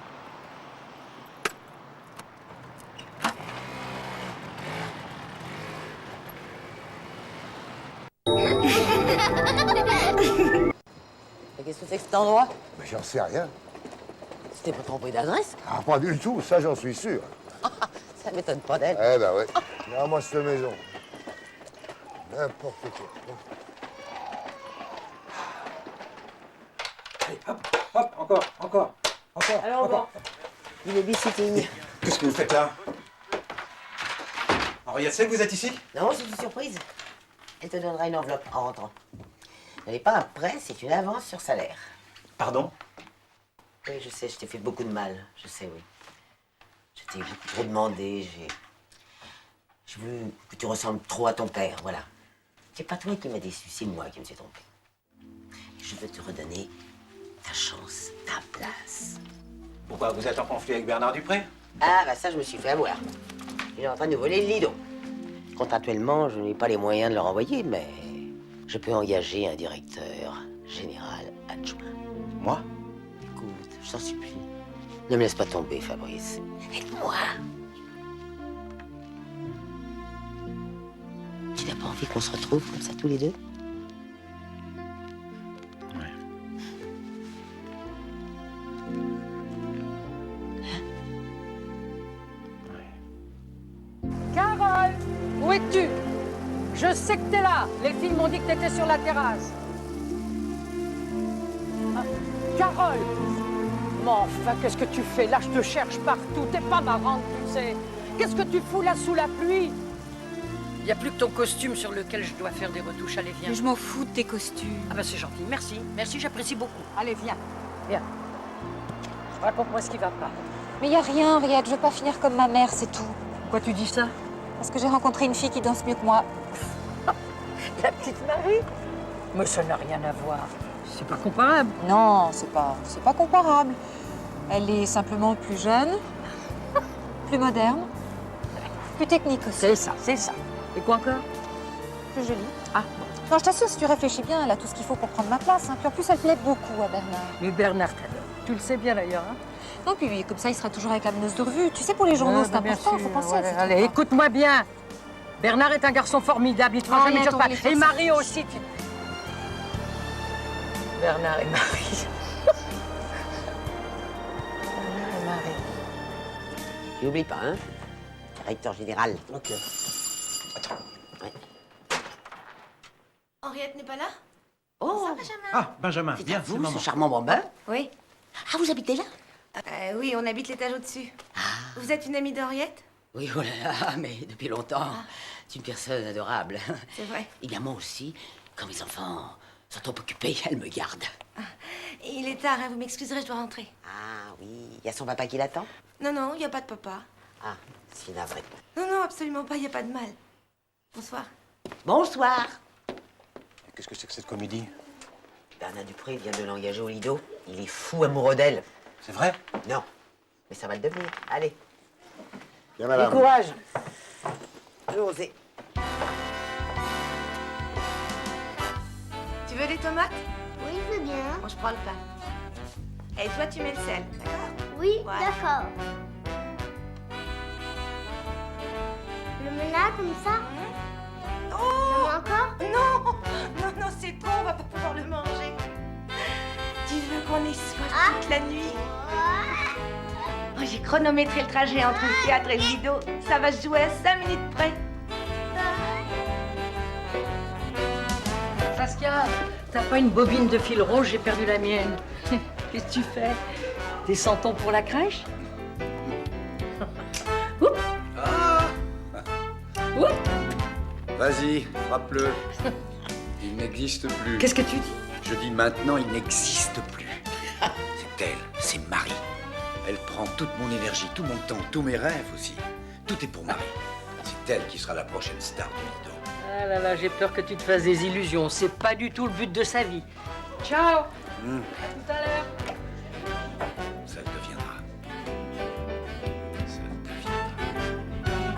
Mais qu'est-ce que c'est que cet endroit? Mais j'en sais rien. Tu t'es pas trompé d'adresse? Ah, pas du tout, ça j'en suis sûr. Ça m'étonne pas d'elle. Eh ben ouais. Non, moi cette maison. N'importe quoi. Allez, hop, encore. Alors bon, du babysitting. Qu'est-ce que vous faites là? Henriette sait que vous êtes ici? Non, c'est une surprise. Elle te donnera une enveloppe en rentrant. N'allez pas un prêt, c'est une avance sur salaire. Pardon? Oui, je sais, je t'ai fait beaucoup de mal. Je sais, oui. Je t'ai beaucoup trop demandé, j'ai voulu que tu ressembles trop à ton père, voilà. C'est pas toi qui m'as déçu, c'est moi qui me suis trompé. Et je veux te redonner ta chance, ta place. Pourquoi? Vous êtes en conflit avec Bernard Dupré? Ah, bah ça, je me suis fait avoir. Il est en train de voler le Lido. Contractuellement, je n'ai pas les moyens de le renvoyer, mais je peux engager un directeur général adjoint. Moi? Écoute, je t'en supplie. Ne me laisse pas tomber, Fabrice. Aide-moi. Tu n'as pas envie qu'on se retrouve comme ça tous les deux? Carole, où es-tu? Je sais que t'es là. Les filles m'ont dit que t'étais sur la terrasse. Ah, Carole! Mais enfin, qu'est-ce que tu fais là? Je te cherche partout. T'es pas marrante, tu sais. Qu'est-ce que tu fous là sous la pluie? Il n'y a plus que ton costume sur lequel je dois faire des retouches. Allez, viens. Mais je m'en fous de tes costumes. Ah ben c'est gentil. Merci. Merci, j'apprécie beaucoup. Allez, viens. Viens. Raconte-moi ce qui va pas. Mais y a rien, Henriette, je veux pas finir comme ma mère, c'est tout. Pourquoi tu dis ça? Parce que j'ai rencontré une fille qui danse mieux que moi. La petite Marie? Mais ça n'a rien à voir. C'est pas comparable. Non, c'est pas comparable. Elle est simplement plus jeune, plus moderne, plus technique aussi. C'est ça, c'est ça. Et quoi encore? Plus jolie. Ah, Non, je t'assure, si tu réfléchis bien, elle a tout ce qu'il faut pour prendre ma place. Hein. Puis en plus, elle plaît beaucoup à Bernard. mais Bernard t'adore. Tu le sais bien d'ailleurs. Hein? Non, puis comme ça, il sera toujours avec la meneuse de revue. Tu sais, pour les journaux, c'est bien important, sûr, faut penser ouais, à ces allez, trucs-là. écoute-moi bien. Bernard est un garçon formidable, il te fera Oh, jamais arrête, dire on pas. va les faire Et ça. Marie aussi. Bernard et Marie. Bernard et Marie. Tu n'oublies pas, hein? Directeur général. Ok. Ouais. Henriette n'est pas là? Oh! Ça, Benjamin? Ah, Benjamin, C'est viens, à c'est vous, maman. ce charmant bambin? Oui. Ah, vous habitez là? Oui, on habite l'étage au-dessus. Vous êtes une amie d'Henriette? Oui, oh là là, mais depuis longtemps. C'est une personne adorable. C'est vrai. Eh bien, moi aussi, quand mes enfants sont trop occupés, elle me garde. Il est tard, hein, vous m'excuserez, je dois rentrer. Ah oui, il y a son papa qui l'attend? Non, non, il n'y a pas de papa. Ah, c'est navré. Non, non, absolument pas, il n'y a pas de mal. Bonsoir. Bonsoir. Qu'est-ce que c'est que cette comédie? Bernard Dupré vient de l'engager au Lido. Il est fou amoureux d'elle. C'est vrai? Non, mais ça va le devenir. Allez. Bien, Bon madame. courage. José. Tu veux des tomates? Oui, je veux bien. Bon, je prends le pain. Et toi, tu mets le sel, d'accord? Oui, Voilà. d'accord. Le mets là, comme ça? Oh! Encore? Non! Non, non, c'est trop, on va pas pouvoir le manger. Tu veux qu'on ait soif toute la nuit? Oh, j'ai chronométré le trajet entre le théâtre et le Lido. Ça va se jouer à 5 minutes près. Saskia, t'as pas une bobine de fil rouge, j'ai perdu la mienne. Qu'est-ce que tu fais? Des santons pour la crèche? Oups. Ah! Oups. Vas-y, frappe-le. Il n'existe plus. Qu'est-ce que tu dis? Je dis maintenant, il n'existe plus. C'est elle, c'est Marie. Elle prend toute mon énergie, tout mon temps, tous mes rêves aussi. Tout est pour Marie. C'est elle qui sera la prochaine star du Lido. Ah là là, j'ai peur que tu te fasses des illusions. C'est pas du tout le but de sa vie. Ciao! À tout à l'heure. Ça le deviendra. Ça le deviendra.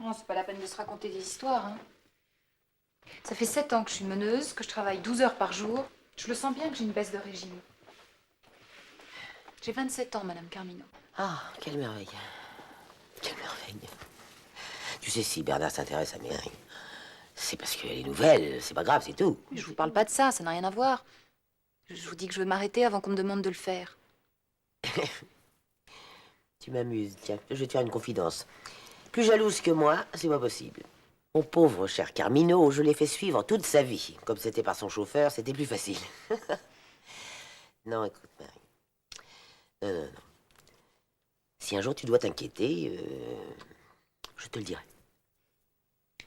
Non, c'est pas la peine de se raconter des histoires. Hein. Ça fait 7 ans que je suis meneuse, que je travaille 12 heures par jour. Je le sens bien que j'ai une baisse de régime. J'ai 27 ans, Madame Carmino. Ah, quelle merveille. Quelle merveille. Tu sais, si Bernard s'intéresse à Mary, c'est parce qu'elle est nouvelle, c'est pas grave, c'est tout. Je vous parle pas de ça, ça n'a rien à voir. Je vous dis que je veux m'arrêter avant qu'on me demande de le faire. Tu m'amuses, tiens, je vais te faire une confidence. Plus jalouse que moi, c'est pas possible. Mon pauvre cher Carmino, je l'ai fait suivre toute sa vie. Comme c'était par son chauffeur, c'était plus facile. Non, écoute, Marie. Non, non, non. Si un jour tu dois t'inquiéter, je te le dirai.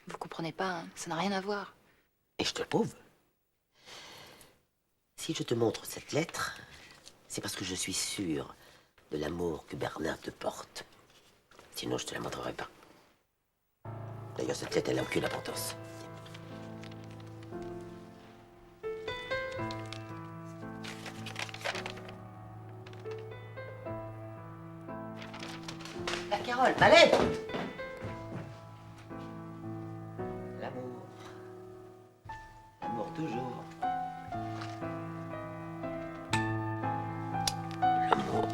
Vous comprenez pas, hein, ça n'a rien à voir. Et je te le prouve. Si je te montre cette lettre, C'est parce que je suis sûr de l'amour que Bernard te porte. Sinon, je te la montrerai pas. D'ailleurs, cette lettre, elle n'a aucune importance. La Carole, ma lettre! L'amour. L'amour toujours. L'amour.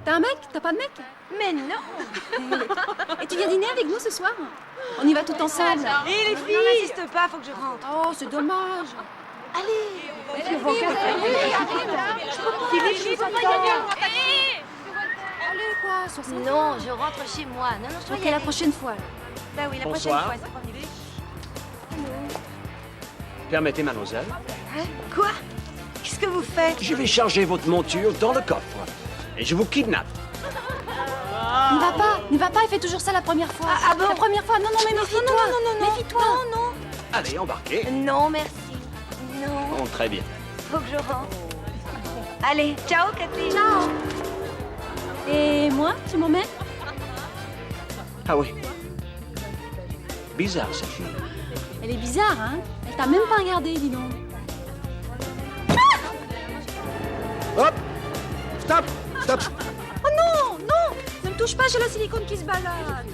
T'as un mec? T'as pas de mec? Mais non. Et tu viens dîner avec nous ce soir? On y va tout ensemble. Et les filles? Non, n'insiste pas, faut que je rentre. Oh, c'est dommage. Allez. Philippe, je vous attends. Allez, quoi, sur cette Non, je rentre chez moi. Non, non, je dois y Ok, la aller. prochaine fois. Bah oui, la Bonsoir. prochaine fois, c'est promis. Permettez, mademoiselle. Hein? Quoi? Qu'est-ce que vous faites? Je vais charger votre monture dans le coffre. Et je vous kidnappe. N'y va pas, il fait toujours ça la première fois. Ah bon? La première fois, non, mais méfie-toi. Non. Méfie-toi. Non. Allez, embarquez. Non, merci. Non. Oh, très bien. Faut que je rentre. Allez, ciao, Kathleen. Ciao. Et moi, tu m'emmènes? Ah oui. Bizarre, cette fille. Elle est bizarre, hein? Elle t'a même pas regardé, dis donc. Hop! Stop! Stop! Oh non, ne me touche pas, j'ai la silicone qui se balade.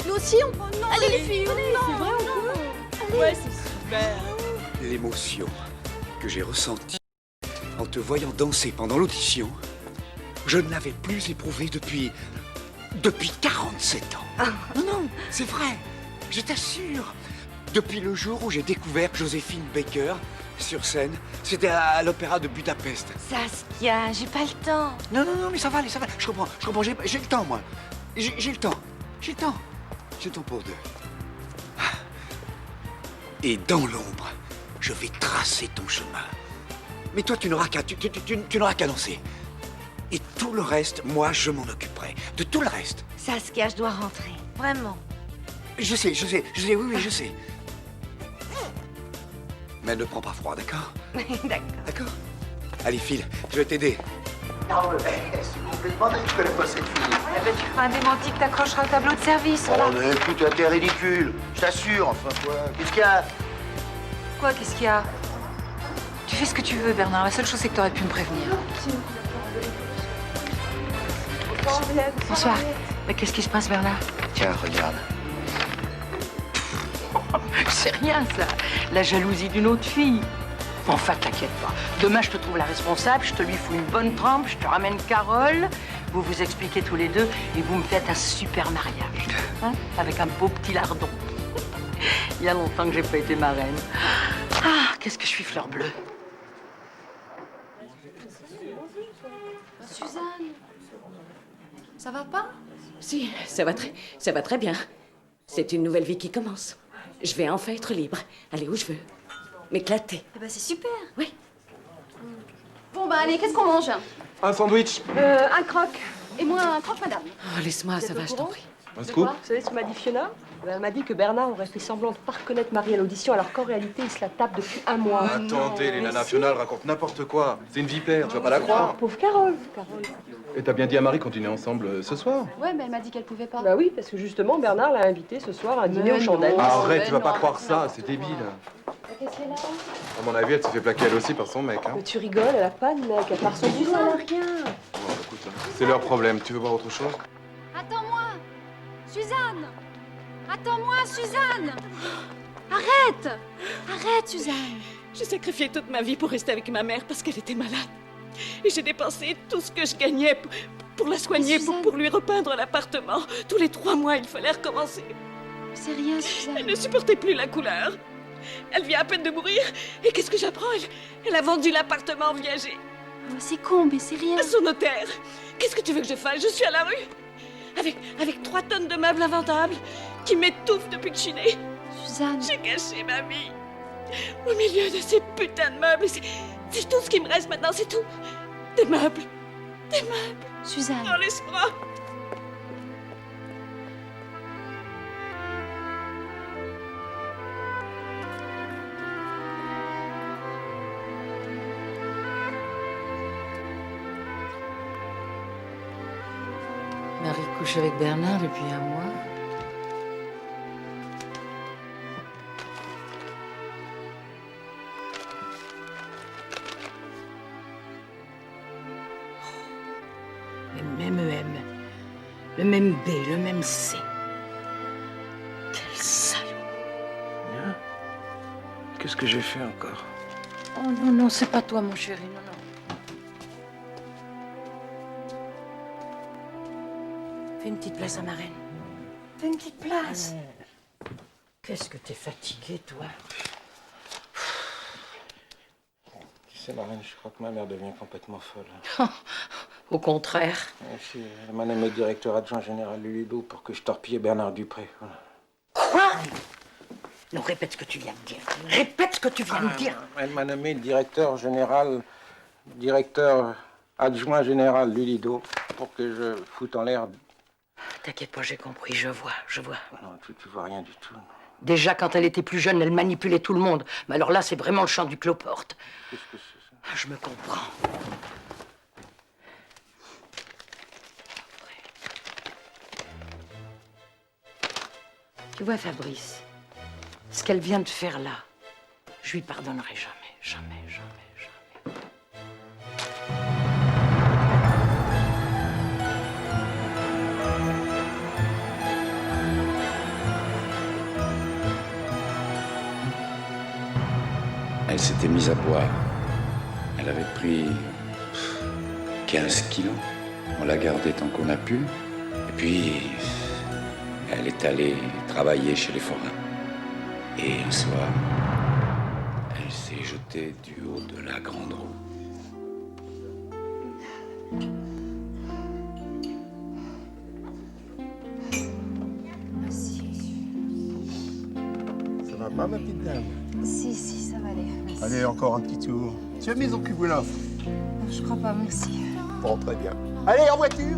Nous aussi, on prend... Non, allez les filles, allez, c'est vrai, on peut. Ouais, c'est super. L'émotion que j'ai ressentie en te voyant danser pendant l'audition, je ne l'avais plus éprouvée depuis 47 ans. Non, c'est vrai, je t'assure. Depuis le jour où j'ai découvert Joséphine Baker sur scène, c'était à l'Opéra de Budapest. Saskia, j'ai pas le temps. Non, mais ça va aller, ça va. Je comprends, j'ai le temps, moi. J'ai le temps. J'ai le temps pour deux. Et dans l'ombre, je vais tracer ton chemin. Mais toi, tu n'auras qu'à danser. Et tout le reste, moi, je m'en occuperai. De tout le reste. Saskia, je dois rentrer. Vraiment. Je sais, oui, je sais. Mais ne prends pas froid, d'accord? D'accord. Allez, file, je vais t'aider. C'est complètement dingue, je connais pas cette fille. Eh ben, tu feras un démenti que t'accrocheras au tableau de service, voilà. Oh, mais écoute, t'es ridicule. Je t'assure, enfin, quoi. Qu'est-ce qu'il y a? Quoi, qu'est-ce qu'il y a? Tu fais ce que tu veux, Bernard. La seule chose, c'est que t'aurais pu me prévenir. Bonsoir. Mais qu'est-ce qui se passe, Bernard? Tiens, regarde. C'est rien, ça. La jalousie d'une autre fille. Enfin, t'inquiète pas. Demain, je te trouve la responsable, je te lui fous une bonne trempe, je te ramène Carole, vous vous expliquez tous les deux et vous me faites un super mariage. Hein? Avec un beau petit lardon. Il y a longtemps que j'ai pas été marraine. Ah, qu'est-ce que je suis fleur bleue. Suzanne, ça va pas? Si, ça va très bien. C'est une nouvelle vie qui commence. Je vais enfin être libre, aller où je veux, m'éclater. Eh ben, c'est super. Oui. Bon, bah allez, qu'est-ce qu'on mange? Un sandwich. Un croque. Et moi, un croque, madame. Oh, laisse-moi, ça va, je t'en prie. Un scoop. Vous savez ce que m'a dit Fiona? Elle m'a dit que Bernard aurait fait semblant de ne pas reconnaître Marie à l'audition, alors qu'en réalité, il se la tape depuis un mois. Attendez, les nanas si. Fiona, elle raconte n'importe quoi. C'est une vipère, tu vas pas la croire. Pauvre Carole. Et t'as bien dit à Marie qu'on dînait ensemble ce soir? Ouais, mais elle m'a dit qu'elle pouvait pas. Bah oui, parce que justement, Bernard l'a invitée ce soir à un dîner aux chandelles. Arrête, tu vas pas croire ça, c'est débile. Qu'est-ce qu'elle a? À mon avis, elle s'est fait plaquer elle aussi par son mec. Hein. Mais tu rigoles, elle a pas de mec, elle part son boulot, elle a rien. Bon, écoute, c'est leur problème. Tu veux voir autre chose? Attends-moi! Suzanne! Attends-moi, Suzanne! Arrête! Arrête, Suzanne! J'ai sacrifié toute ma vie pour rester avec ma mère parce qu'elle était malade. Et j'ai dépensé tout ce que je gagnais pour la soigner, pour lui repeindre l'appartement. Tous les 3 mois, il fallait recommencer. C'est rien, Suzanne. Elle ne supportait plus la couleur. Elle vient à peine de mourir. Et qu'est-ce que j'apprends? Elle a vendu l'appartement viager. Oh, c'est con, mais c'est rien. À son notaire. Qu'est-ce que tu veux que je fasse? Je suis à la rue. Avec 3 tonnes de meubles inventables qui m'étouffent depuis que je suis née. Suzanne. J'ai gâché ma vie. Au milieu de ces putains de meubles. C'est tout ce qui me reste maintenant, c'est tout. Des meubles. Des meubles. Suzanne. Non, laisse-moi. Marie couche avec Bernard depuis un mois. Le même EM, le même B, le même C. Quel salaud. Hein? Qu'est-ce que j'ai fait encore? Oh non, non, c'est pas toi, mon chéri, non, non. Fais une petite place à ma reine. Fais une petite place. Qu'est-ce que t'es fatigué, toi? Tu sais, Marlène, je crois que ma mère devient complètement folle. Au contraire. Elle m'a nommé directeur adjoint général du Lido pour que je torpille Bernard Dupré. Voilà. Quoi? Non, répète ce que tu viens de dire. Répète ce que tu viens de dire. Elle m'a nommé directeur adjoint général du Lido pour que je foute en l'air. T'inquiète pas, j'ai compris, je vois. Non, tu vois rien du tout. Non. Déjà, quand elle était plus jeune, elle manipulait tout le monde. Mais alors là, c'est vraiment le chant du cloporte. Qu'est-ce que c'est ça? Je me comprends. Tu vois, Fabrice, ce qu'elle vient de faire là, je lui pardonnerai jamais, jamais, jamais, jamais. Elle s'était mise à boire. Elle avait pris 15 kilos. On l'a gardée tant qu'on a pu. Et puis, elle est allée travailler chez les forains. Et un soir, elle s'est jetée du haut de la grande roue. Ça va pas, ma petite dame? Si, ça va aller. Merci. Allez, encore un petit tour. Tu as maison qui vous l'offre? Je crois pas, merci. Bon, très bien. Allez, en voiture!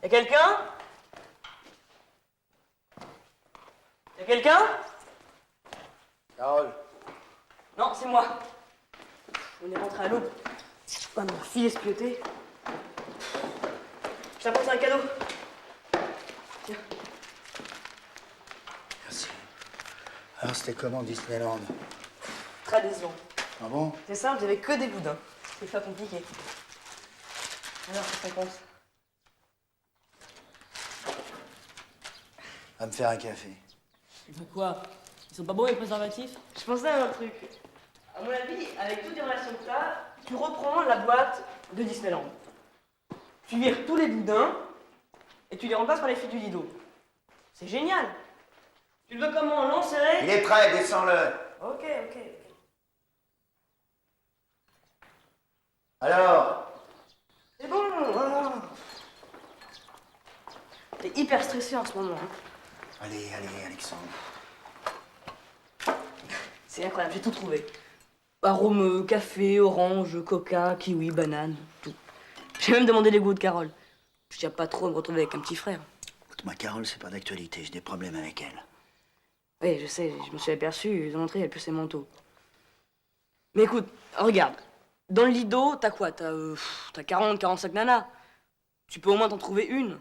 Y'a quelqu'un? Y'a quelqu'un? Carole. Non, c'est moi. On est rentré à l'aube. Ah, mon fille espioté. Je t'apporte un cadeau. Tiens. Merci. Alors, c'était comment Disneyland? Très décevant. Ah bon? C'est simple, j'avais que des boudins. C'est pas compliqué. Alors, qu'est-ce qu'on pense? Va me faire un café. Quoi? Ils sont pas bons les préservatifs? Je pensais à un truc. À mon avis, avec toutes les relations que t'as, tu reprends la boîte de Disneyland. Tu vires tous les boudins et tu les remplaces par les filles du Lido. C'est génial. Tu le veux comment? Long, serré? Il est prêt, descends-le. Ok. Alors? C'est bon. T'es hyper stressé en ce moment. Hein. Allez, Alexandre. C'est incroyable, j'ai tout trouvé. Arôme, café, orange, coca, kiwi, banane, tout. J'ai même demandé les goûts de Carole. Je tiens pas trop à me retrouver avec un petit frère. Écoute-moi, Carole, c'est pas d'actualité. J'ai des problèmes avec elle. Oui, je sais, je me suis aperçu, ils ont montré, elle pue ses manteaux. Mais écoute, regarde. Dans le Lido, t'as quoi? T'as 40, 45 nanas. Tu peux au moins t'en trouver une.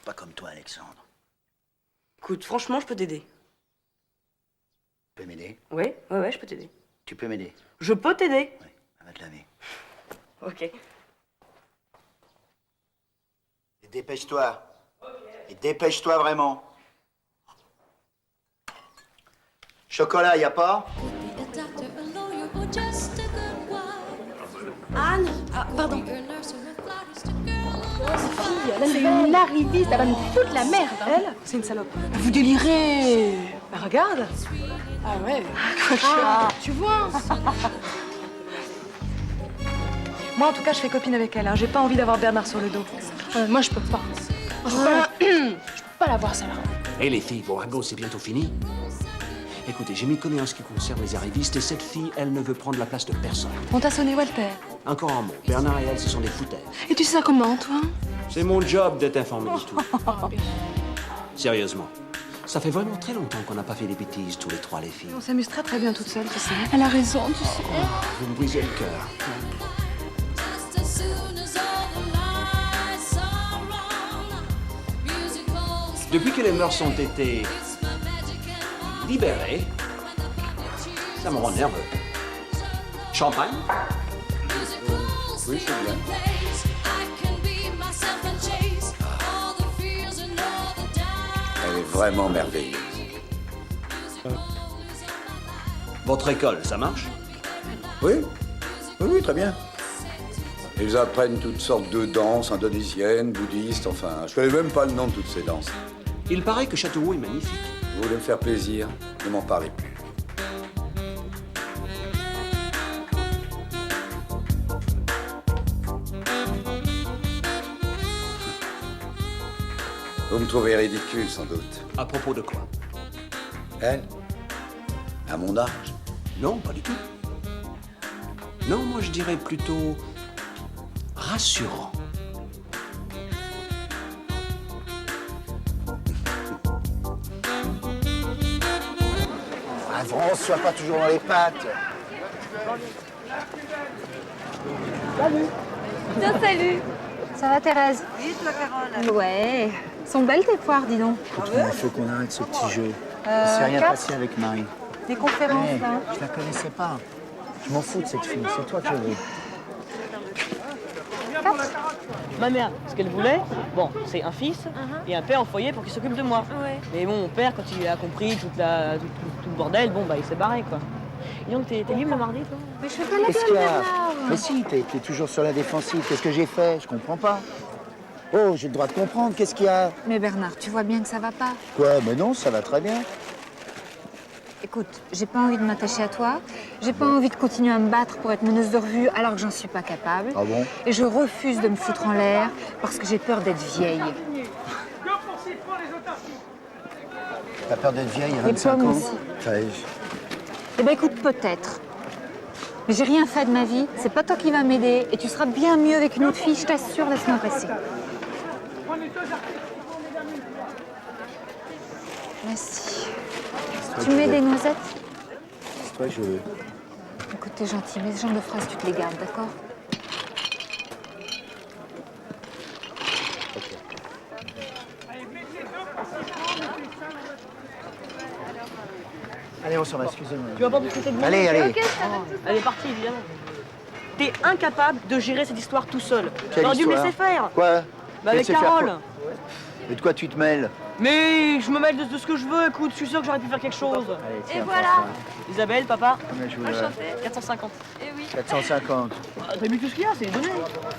Pas comme toi, Alexandre. Écoute, franchement, je peux t'aider. Tu peux m'aider? Ouais, je peux t'aider. Tu peux m'aider? Je peux t'aider. Oui, elle va te laver. Ok. Et dépêche-toi. Et dépêche-toi vraiment. Chocolat, y a pas? Anne? Ah, pardon. C'est une arriviste, elle va nous foutre la merde. Elle, c'est une salope. Vous délirez. Bah, regarde. Ah ouais. Tu vois. Moi, en tout cas, je fais copine avec elle. Hein. J'ai pas envie d'avoir Bernard sur le dos. Moi, je peux pas. Je peux pas la voir, celle-là. Et les filles, bon, Argo, c'est bientôt fini. Écoutez, j'ai mis connais en ce qui concerne les arrivistes et cette fille, elle ne veut prendre la place de personne. On t'a sonné Walter. Encore un mot, Bernard et elle, ce sont des foutaises. Et tu sais ça comment, toi? C'est mon job d'être informé de tout. Sérieusement. Ça fait vraiment très longtemps qu'on n'a pas fait des bêtises, tous les trois, les filles. On s'amuse très très bien toute seule, tu sais. Elle a raison, tu sais. Vous me brisez le cœur. Depuis que les mœurs ont été libérées, ça me rend nerveux. Champagne? Oui, c'est bien. Elle est vraiment merveilleuse. Votre école, ça marche? Oui, oui, très bien. Ils apprennent toutes sortes de danses indonésiennes, bouddhistes, enfin, je connais même pas le nom de toutes ces danses. Il paraît que Châteauroux est magnifique. Vous voulez me faire plaisir, ne m'en parlez plus. Vous me trouvez ridicule, sans doute. À propos de quoi? Elle? À mon âge? Non, pas du tout. Non, moi je dirais plutôt rassurant. Avance, sois pas toujours dans les pattes. Salut. Tiens, salut. Ça va, Thérèse? Oui, toi, Carole. Ouais. Sont belles tes poires, dis donc. Écoute-moi, il faut qu'on arrête ce petit jeu. Il ne s'est rien 4. passé avec Marie. Des conférences, Hey, là. je la connaissais pas. Je m'en fous de cette fille, c'est toi que je veux. Ma mère, ce qu'elle voulait, bon, c'est un fils et un père au foyer pour qu'il s'occupe de moi. Mais bon, mon père, quand il a compris tout le bordel, bon, bah, il s'est barré, quoi. Et donc, t'es libre le mardi, toi? Mais je fais pas la Qu'est-ce gueule, qu'il y a? Bernard. Mais si, t'es toujours sur la défensive. Qu'est-ce que j'ai fait? Je comprends pas. Oh, j'ai le droit de comprendre. Qu'est-ce qu'il y a? Mais Bernard, tu vois bien que ça va pas. Quoi? Mais non, ça va très bien. Écoute, j'ai pas envie de m'attacher à toi. J'ai pas envie de continuer à me battre pour être meneuse de revue alors que j'en suis pas capable. Ah bon? Et je refuse de me foutre en l'air parce que j'ai peur d'être vieille. T'as peur d'être vieille à Et 25 toi, ans? moi aussi. Enfin, Eh ben écoute, peut-être. Mais j'ai rien fait de ma vie. C'est pas toi qui vas m'aider. Et tu seras bien mieux avec une autre fille, je t'assure. Laisse-moi passer. Merci. Tu mets des noisettes? c'est toi que je veux. Écoute, t'es gentil, mais ce genre de phrases, tu te les gardes, d'accord? Allez, on s'en va, excusez-moi. Tu vas pas discuter de moi? Allez, allez. Ok, elle est partie, évidemment. T'es incapable de gérer cette histoire tout seul. Quelle T'aurais dû me histoire? laisser faire. Quoi? Bah, avec Laisser faire Carole. quoi? Et de quoi tu te mêles? Mais je me mêle de ce que je veux, écoute, je suis sûr que j'aurais pu faire quelque chose. Allez, Et tiens, voilà. prends ça. Isabelle, papa. Combien je voudrais? Enchanté. 450. Eh oui. 450. T'as vu tout ce qu'il y a, c'est donné.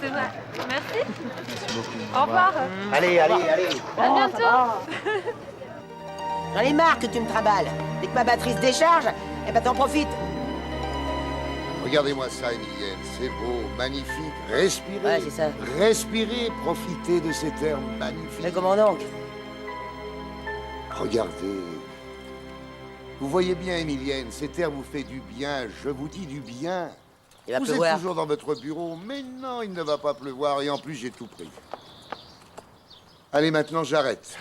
C'est vrai. Merci. Merci beaucoup. Au revoir. Allez, allez, allez. À bientôt. J'en ai marre que tu me traballes. Dès que ma batterie se décharge, eh ben t'en profites. Regardez-moi ça, Emilienne. C'est beau, magnifique. Respirez. Ouais, c'est ça. Respirez, profitez de ces terres magnifiques. Mais comment donc? Regardez. Vous voyez bien, Emilienne, cet air vous fait du bien. Je vous dis du bien. Il va vous pleuvoir. êtes toujours dans votre bureau. Mais non, il ne va pas pleuvoir. Et en plus, j'ai tout pris. Allez, maintenant, j'arrête.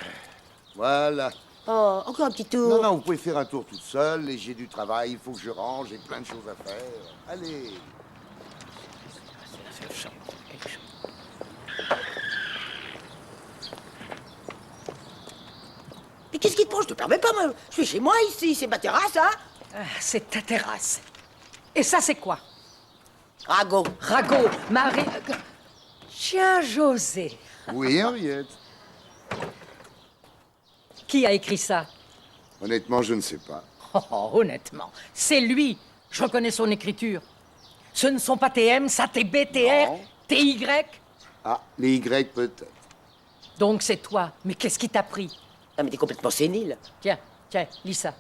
Voilà. Oh, encore un petit tour. Non, non, vous pouvez faire un tour toute seule. Et j'ai du travail. Il faut que je range. J'ai plein de choses à faire. Allez. Mais qu'est-ce qui te prend? Je te permets pas, moi. Je suis chez moi ici. C'est ma terrasse, hein? C'est ta terrasse. Et ça, c'est quoi? Rago. Rago, Marie... Tiens, José. Oui, Henriette. Qui a écrit ça? Honnêtement, je ne sais pas. Oh, honnêtement, c'est lui. Je reconnais son écriture. Ce ne sont pas TM, ça TB, TR, Non. TY. Ah, les Y peut-être. Donc c'est toi. Mais qu'est-ce qui t'a pris? Ah, mais t'es complètement sénile. Tiens, tiens, lis ça.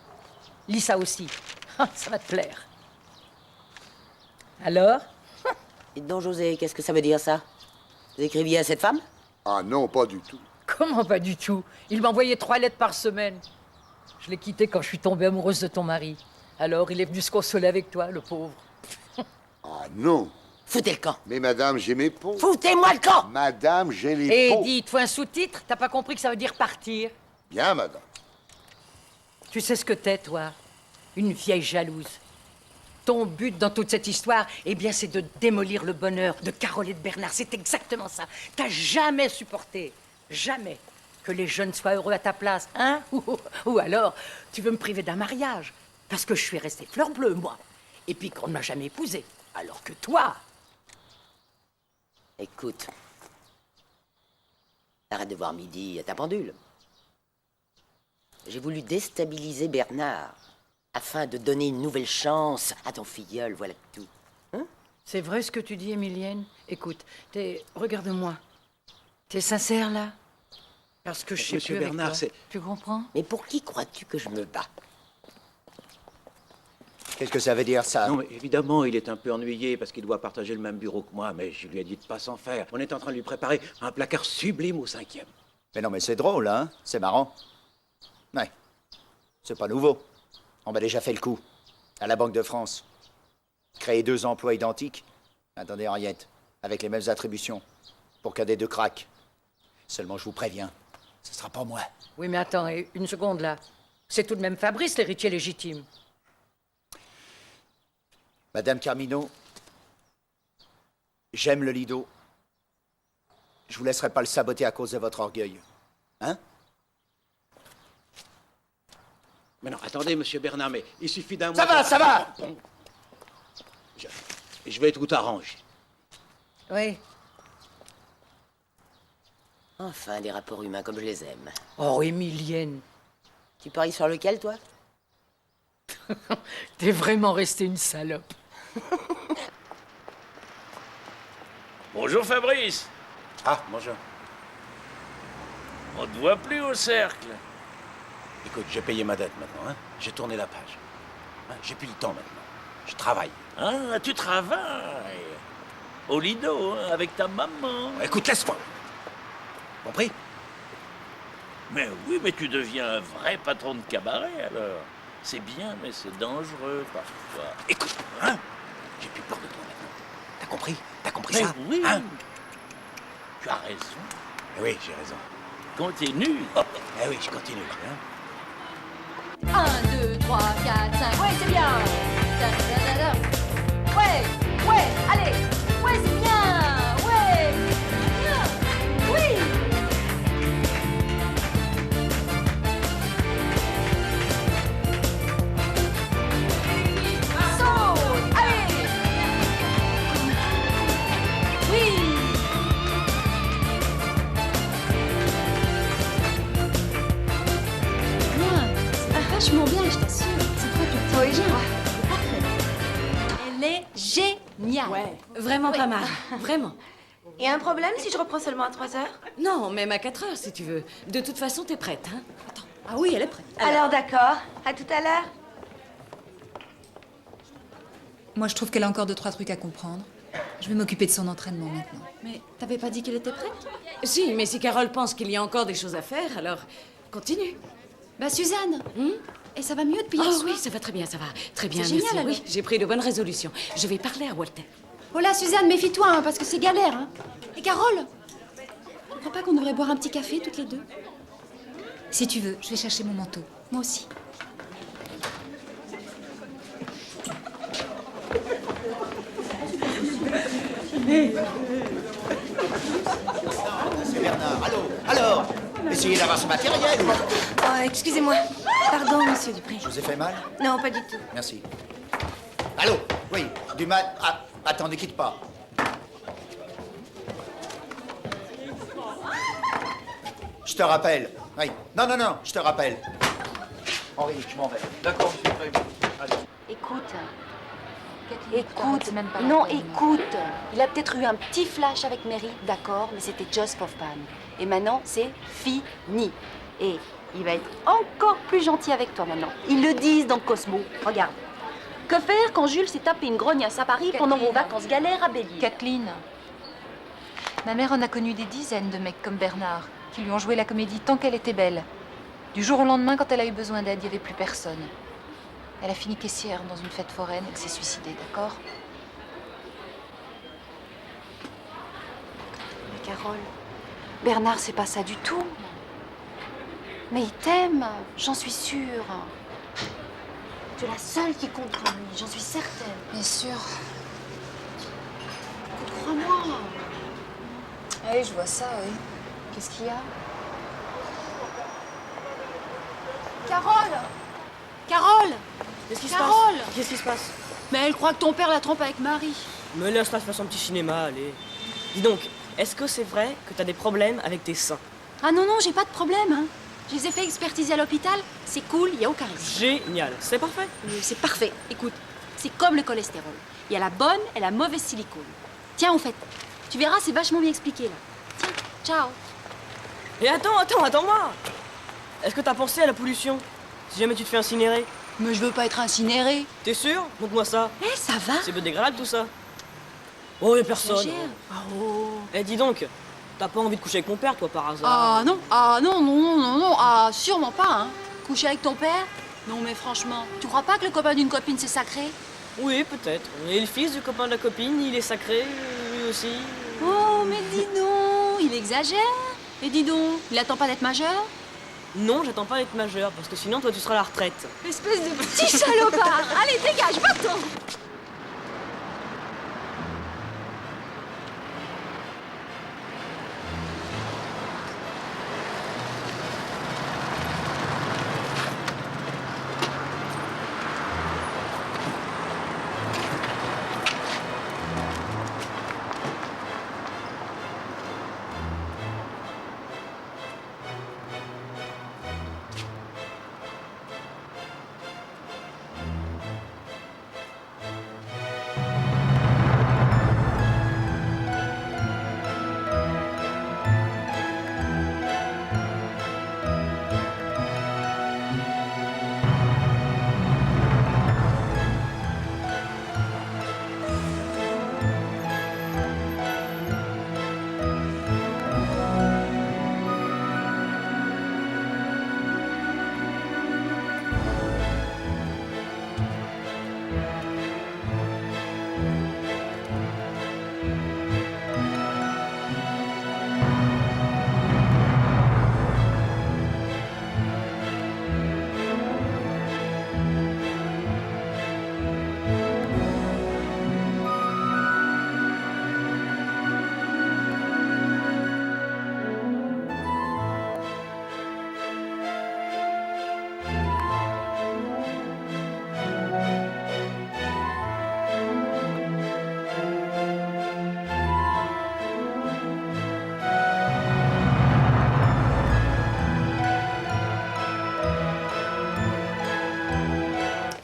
Lis ça aussi. Ah, ça va te plaire. Alors? Dites donc, José, qu'est-ce que ça veut dire, ça? Vous écriviez à cette femme? Ah non, pas du tout. Comment pas du tout? Il m'envoyait 3 lettres par semaine. Je l'ai quitté quand je suis tombée amoureuse de ton mari. Alors, il est venu se consoler avec toi, le pauvre. Ah non. Foutez le camp. Mais madame, j'ai mes pots. Foutez-moi le camp. Madame, j'ai les Et pots. dis, il te faut un sous-titre? T'as pas compris que ça veut dire partir? Bien, madame. Tu sais ce que t'es, toi? Une vieille jalouse. Ton but dans toute cette histoire, eh bien, c'est de démolir le bonheur de Carole et de Bernard. C'est exactement ça. T'as jamais supporté, jamais, que les jeunes soient heureux à ta place, hein? Ou alors, tu veux me priver d'un mariage, parce que je suis restée fleur bleue, moi. Et puis qu'on ne m'a jamais épousée. Alors que toi... Écoute, arrête de voir midi à ta pendule. J'ai voulu déstabiliser Bernard afin de donner une nouvelle chance à ton filleul, voilà tout. Hein? C'est vrai ce que tu dis, Emilienne? Écoute, regarde-moi. T'es sincère, là? Parce que je sais Monsieur plus avec Bernard, toi. c'est... Tu comprends? Mais pour qui crois-tu que je me bats? Qu'est-ce que ça veut dire, ça? Non, mais évidemment, il est un peu ennuyé parce qu'il doit partager le même bureau que moi, mais je lui ai dit de pas s'en faire. On est en train de lui préparer un placard sublime au 5e. Mais non, mais c'est drôle, hein? C'est marrant. Ouais. C'est pas nouveau. On m'a déjà fait le coup. À la Banque de France. Créer 2 emplois identiques. Attendez, Henriette. Avec les mêmes attributions. Pour qu'un des deux craque. Seulement, je vous préviens, ce sera pas moi. Oui, mais attends, une seconde, là. C'est tout de même Fabrice, l'héritier légitime. Madame Carmino, j'aime le Lido. Je vous laisserai pas le saboter à cause de votre orgueil. Hein? Mais non, attendez, monsieur Bernard, mais il suffit d'un Ça mois... va, ça va! Je vais tout arranger. Oui. Enfin, des rapports humains comme je les aime. Oh, Emilienne. Tu paries sur lequel, toi? T'es vraiment restée une salope. Bonjour Fabrice. Ah, bonjour. On te voit plus au cercle. Écoute, j'ai payé ma dette maintenant, hein. J'ai tourné la page. Hein, j'ai plus le temps maintenant. Je travaille. Ah, tu travailles. Au Lido, hein, avec ta maman. Écoute, laisse-moi. Compris? Mais oui, mais tu deviens un vrai patron de cabaret, alors. C'est bien, mais c'est dangereux, parfois. Écoute, hein? J'ai plus peur de toi maintenant. T'as compris? T'as compris Mais ça? oui. Hein? Tu as raison. Oui, j'ai raison. Continue. Oh, eh oui, je continue. Hein? 1, 2, 3, 4, 5. Ouais, c'est bien. Da, da, da, da. Ouais, ouais, allez. Ouais, c'est bien. Ouais, bien. Oui. Saute. Allez. Oui. Vachement bien, je t'assure. C'est toi qui as origine. Elle est géniale. Ouais, vraiment pas mal. Vraiment. Et un problème si je reprends seulement à 3 heures? Non, même à 4 heures si tu veux. De toute façon, t'es prête, hein? Attends. Ah oui, elle est prête. Alors d'accord. À tout à l'heure. Moi, je trouve qu'elle a encore 2-3 trucs à comprendre. Je vais m'occuper de son entraînement maintenant. Mais t'avais pas dit qu'elle était prête? Si, mais si Carole pense qu'il y a encore des choses à faire, alors continue. Bah, Suzanne, et ça va mieux depuis hier Oh soir? oui, ça va très bien, ça va. Très bien, C'est merci. génial, alors. Oui, j'ai pris de bonnes résolutions. Je vais parler à Walter. Oh là, Suzanne, méfie-toi, hein, parce que c'est galère. Hein. Et Carole, tu crois pas qu'on devrait boire un petit café toutes les deux? Si tu veux, je vais chercher mon manteau. Moi aussi. C'est Bernard. Allô? Alors? Essayez d'avoir ce matériel ou... Oh, excusez-moi. Pardon, monsieur Dupré. Je vous ai fait mal? Non, pas du tout. Merci. Allô? Oui, du mal... Ah, attends, ne quitte pas. Je te rappelle. Oui. Non, non, non, je te rappelle. Henri, je m'en vais. D'accord, monsieur Frey. Allez. Écoute. Écoute, c'est même pas non, la peine. écoute. Il a peut-être eu un petit flash avec Mary, d'accord, mais c'était just for fun. Et maintenant, c'est fini. Et il va être encore plus gentil avec toi maintenant. Ils le disent dans Cosmo. Regarde. Que faire quand Jules s'est tapé une grognasse à Paris pendant vos vacances galères à Bélier? Kathleen, ma mère en a connu des dizaines de mecs comme Bernard, qui lui ont joué la comédie tant qu'elle était belle. Du jour au lendemain, quand elle a eu besoin d'aide, il n'y avait plus personne. Elle a fini caissière dans une fête foraine, elle s'est suicidée, d'accord? Carole. Bernard, c'est pas ça du tout. Mais il t'aime, j'en suis sûre. Tu es la seule qui compte pour lui, j'en suis certaine. Bien sûr. Écoute, crois-moi. Oui, je vois ça, oui. Qu'est-ce qu'il y a? Carole! Carole! Qu'est-ce qui se Carole! passe? Qu'est-ce qui se passe? Mais elle croit que ton père la trompe avec Marie. Me laisse-la faire son petit cinéma, allez. Dis donc, est-ce que c'est vrai que t'as des problèmes avec tes seins? Ah non, non, j'ai pas de problème, hein. Je les ai fait expertiser à l'hôpital, c'est cool, il y a aucun risque. Génial, c'est parfait. C'est parfait. Écoute, c'est comme le cholestérol. Il y a la bonne et la mauvaise silicone. Tiens, en fait, tu verras, c'est vachement bien expliqué, là. Tiens, ciao. Et attends-moi. Est-ce que t'as pensé à la pollution? Si jamais tu te fais incinérer? Mais je veux pas être incinérée. T'es sûr? Montre-moi ça. Eh, ça va? C'est biodégradable tout ça? Oh, y'a personne. Exagère. Oh. Eh, dis donc, t'as pas envie de coucher avec mon père, toi, par hasard? Ah non, ah sûrement pas, hein. Coucher avec ton père? Non mais franchement, tu crois pas que le copain d'une copine c'est sacré? Oui, peut-être. Et le fils du copain de la copine, il est sacré, lui aussi. Oh, mais dis donc, il exagère. Et dis donc, il attend pas d'être majeur? Non, j'attends pas d'être majeur, parce que sinon, toi, tu seras à la retraite. Espèce de petit salopard. Allez, dégage, va-t'en.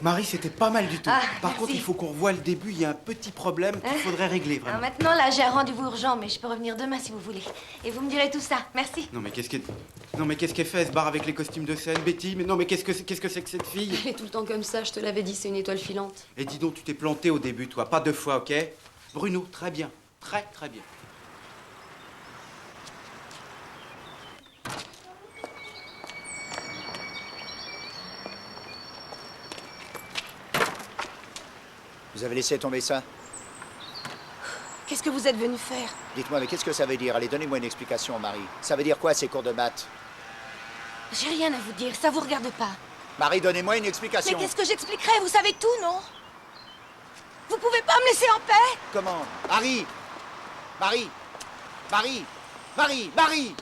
Marie, c'était pas mal du tout. Ah, Par merci. contre, il faut qu'on revoie le début. Il y a un petit problème qu'il faudrait régler, vraiment. Alors maintenant, là, j'ai un rendez-vous urgent, mais je peux revenir demain si vous voulez. Et vous me direz tout ça. Merci. Non, mais qu'est-ce qu'elle fait? Elle se barre avec les costumes de scène, Betty? Mais non, mais qu'est-ce que c'est que cette fille? Elle est tout le temps comme ça, je te l'avais dit, c'est une étoile filante. Et dis donc, tu t'es planté au début, toi. Pas 2 fois, ok? Bruno, très bien. Très, très bien. Vous avez laissé tomber ça? Qu'est-ce que vous êtes venu faire? Dites-moi, mais qu'est-ce que ça veut dire? Allez, donnez-moi une explication, Marie. Ça veut dire quoi, ces cours de maths? J'ai rien à vous dire, ça vous regarde pas. Marie, donnez-moi une explication. Mais qu'est-ce que j'expliquerai? Vous savez tout, non? Vous pouvez pas me laisser en paix? Comment? Marie! Marie! Marie! Marie! Marie!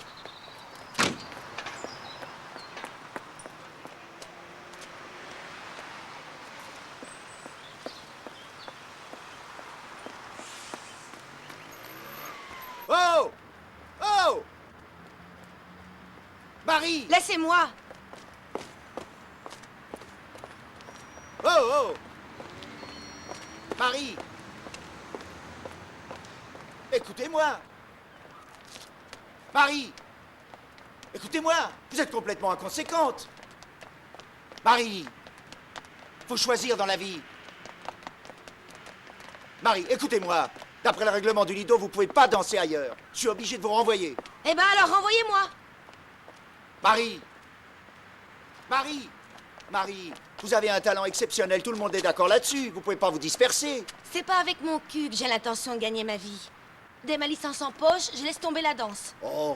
Oh! Oh! Marie! Laissez-moi! Oh! Oh! Marie! Écoutez-moi! Marie! Écoutez-moi! Vous êtes complètement inconséquente! Marie! Faut choisir dans la vie! Marie, écoutez-moi! D'après le règlement du Lido, vous pouvez pas danser ailleurs. Je suis obligé de vous renvoyer. Eh ben alors, renvoyez-moi! Marie! Marie! Marie, vous avez un talent exceptionnel, tout le monde est d'accord là-dessus. Vous pouvez pas vous disperser. C'est pas avec mon cul que j'ai l'intention de gagner ma vie. Dès ma licence en poche, je laisse tomber la danse. Oh,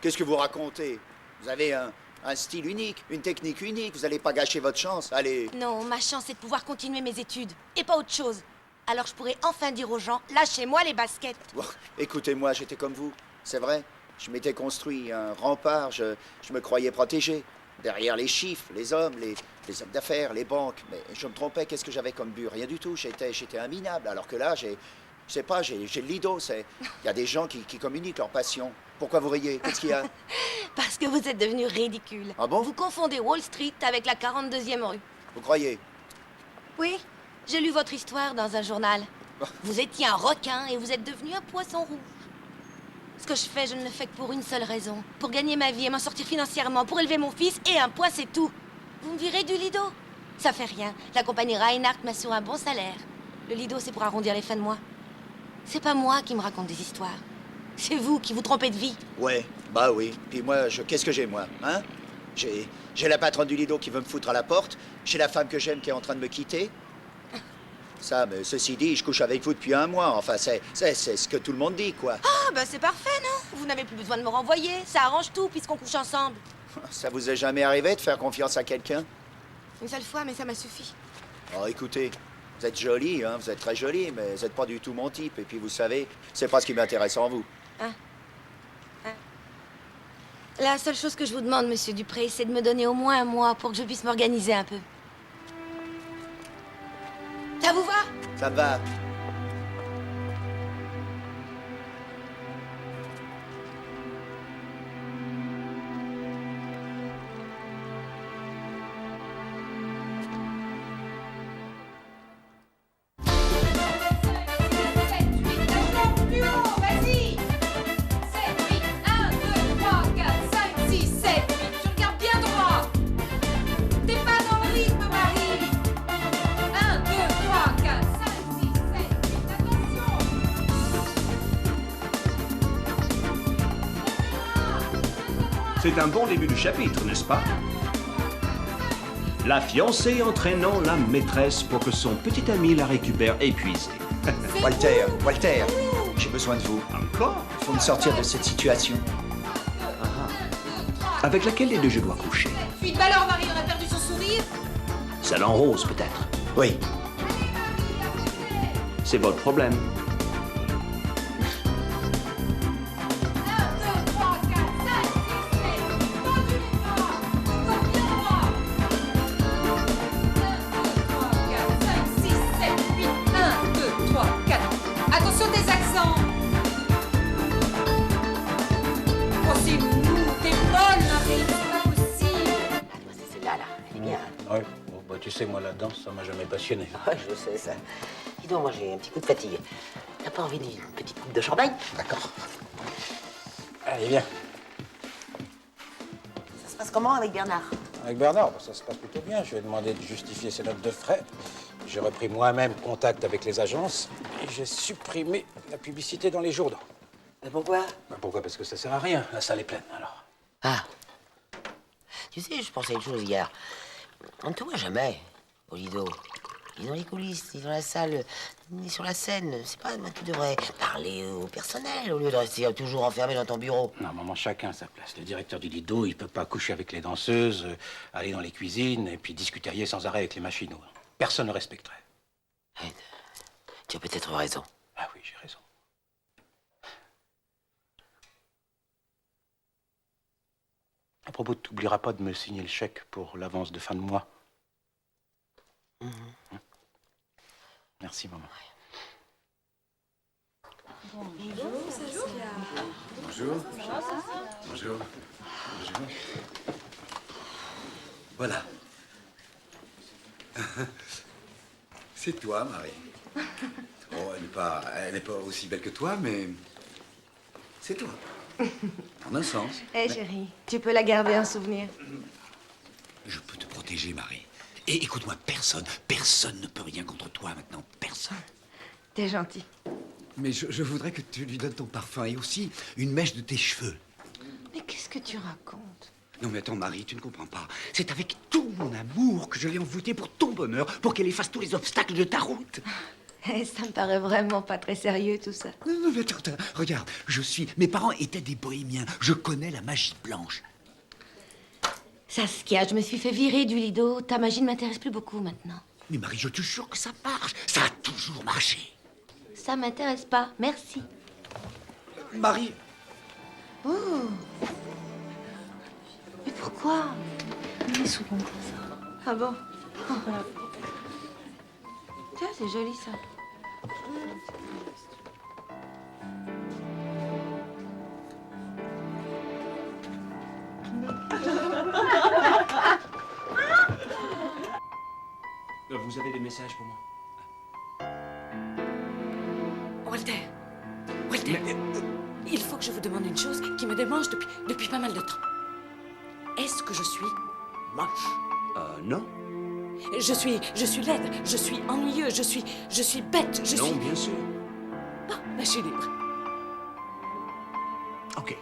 qu'est-ce que vous racontez? Vous avez un style unique, une technique unique. Vous n'allez pas gâcher votre chance. Allez. Non, ma chance c'est de pouvoir continuer mes études, et pas autre chose. Alors je pourrais enfin dire aux gens, lâchez-moi les baskets. Bon, écoutez-moi, j'étais comme vous. C'est vrai. Je m'étais construit un rempart. Je me croyais protégé. Derrière les chiffres, les hommes, les hommes d'affaires, les banques. Mais je me trompais. Qu'est-ce que j'avais comme but? Rien du tout. J'étais un minable. Alors que là, je sais pas, j'ai le lido. Il y a des gens qui communiquent leur passion. Pourquoi vous riez? Qu'est-ce qu'il y a? Parce que vous êtes devenu ridicule. Ah bon? Vous confondez Wall Street avec la 42e rue. Vous croyez? Oui, j'ai lu votre histoire dans un journal. Vous étiez un requin et vous êtes devenu un poisson rouge. Ce que je fais, je ne le fais que pour une seule raison. Pour gagner ma vie et m'en sortir financièrement, pour élever mon fils et un point, c'est tout. Vous me virez du Lido? Ça fait rien. La compagnie Reinhardt m'assure un bon salaire. Le Lido, c'est pour arrondir les fins de mois. C'est pas moi qui me raconte des histoires. C'est vous qui vous trompez de vie. Ouais, bah oui. Puis moi, qu'est-ce que j'ai, moi? Hein? J'ai la patronne du Lido qui veut me foutre à la porte. J'ai la femme que j'aime qui est en train de me quitter. Ça, mais ceci dit, je couche avec vous depuis 1 mois. Enfin, c'est ce que tout le monde dit, quoi. Ah, bah c'est parfait, non? Vous n'avez plus besoin de me renvoyer. Ça arrange tout puisqu'on couche ensemble. Ça vous est jamais arrivé de faire confiance à quelqu'un? Une seule fois, mais ça m'a suffi. Oh, écoutez, vous êtes jolie, hein, vous êtes très jolie, mais vous n'êtes pas du tout mon type. Et puis, vous savez, c'est pas ce qui m'intéresse en vous. Hein? La seule chose que je vous demande, monsieur Dupré, c'est de me donner au moins 1 mois pour que je puisse m'organiser un peu. Ça vous va? Ça me va. Vas-y! 7, 8, 1, 2, 3, 4, 5, 6, 7, 8. Tu regardes bien droit. T'es pas dans le rythme, Marie. 1, 2, 3, 4, 5, 6, 7, 8. Attention! C'est un bon début du chapitre, n'est-ce pas? La fiancée entraînant la maîtresse pour que son petit ami la récupère épuisée. Walter, j'ai besoin de vous. Encore? Il faut me sortir de cette situation. Avec laquelle des deux je dois coucher? Puis bah alors, Marie aurait perdu son sourire. Celle en rose, peut-être? Oui. C'est votre problème. 1, 2, 3, 4. Attention tes accents. Oh, c'est mou, t'es bonne, Marie, c'est pas possible. C'est celle-là, là. Elle est bien. Ouais, bon, bah, tu sais, moi, la danse, ça m'a jamais passionné. Ouais, je sais ça. Dis donc, moi, j'ai un petit coup de fatigue. T'as pas envie d'une petite coupe de champagne? D'accord. Allez, viens. Ça se passe comment avec Bernard? Avec Bernard, bah, ça se passe plutôt bien. Je lui ai demandé de justifier ses notes de frais. J'ai repris moi-même contact avec les agences et j'ai supprimé la publicité dans les journaux. Mais pourquoi? Bah, pourquoi? Parce que ça sert à rien. La salle est pleine, alors. Ah. Tu sais, je pensais à une chose hier. On ne te voit jamais au Lido. Ni dans les coulisses, ni dans la salle, ni sur la scène. C'est pas, tu devrais parler au personnel au lieu de rester toujours enfermé dans ton bureau. Non, maman, chacun à sa place. Le directeur du Lido, il peut pas coucher avec les danseuses, aller dans les cuisines et puis discuterier sans arrêt avec les machinaux. Personne ne respecterait. Tu as peut-être raison. Ah oui, j'ai raison. À propos, tu n'oublieras pas de me signer le chèque pour l'avance de fin de mois. Merci, maman. Bonjour. Bonjour. Bonjour. Bonjour. Voilà. C'est toi, Marie. Oh, elle n'est pas aussi belle que toi, mais c'est toi. En un sens. Eh, chérie, tu peux la garder en souvenir. Je peux te protéger, Marie. Et écoute-moi, personne ne peut rien contre toi maintenant. Personne. T'es gentil. Mais je voudrais que tu lui donnes ton parfum et aussi une mèche de tes cheveux. Mais qu'est-ce que tu racontes? Non mais attends, Marie, tu ne comprends pas. C'est avec tout mon amour que je l'ai envoûtée pour ton bonheur, pour qu'elle efface tous les obstacles de ta route. Ça me paraît vraiment pas très sérieux tout ça. Non, mais attends, regarde, mes parents étaient des bohémiens. Je connais la magie blanche. Saskia, je me suis fait virer du Lido. Ta magie ne m'intéresse plus beaucoup maintenant. Mais Marie, je te jure que ça marche. Ça a toujours marché. Ça m'intéresse pas, merci. Marie. Oh. Mais pourquoi? Il est souvent comme ça. Ah bon? Oh, voilà. Tiens, c'est joli ça. Vous avez des messages pour moi? Walter, Walter, il faut que je vous demande une chose qui me démange depuis pas mal de temps. Est-ce que je suis moche? Non. Je suis laide, je suis ennuyeuse, je suis bête, je suis... Non, bien sûr. Bon, je suis libre. Ok.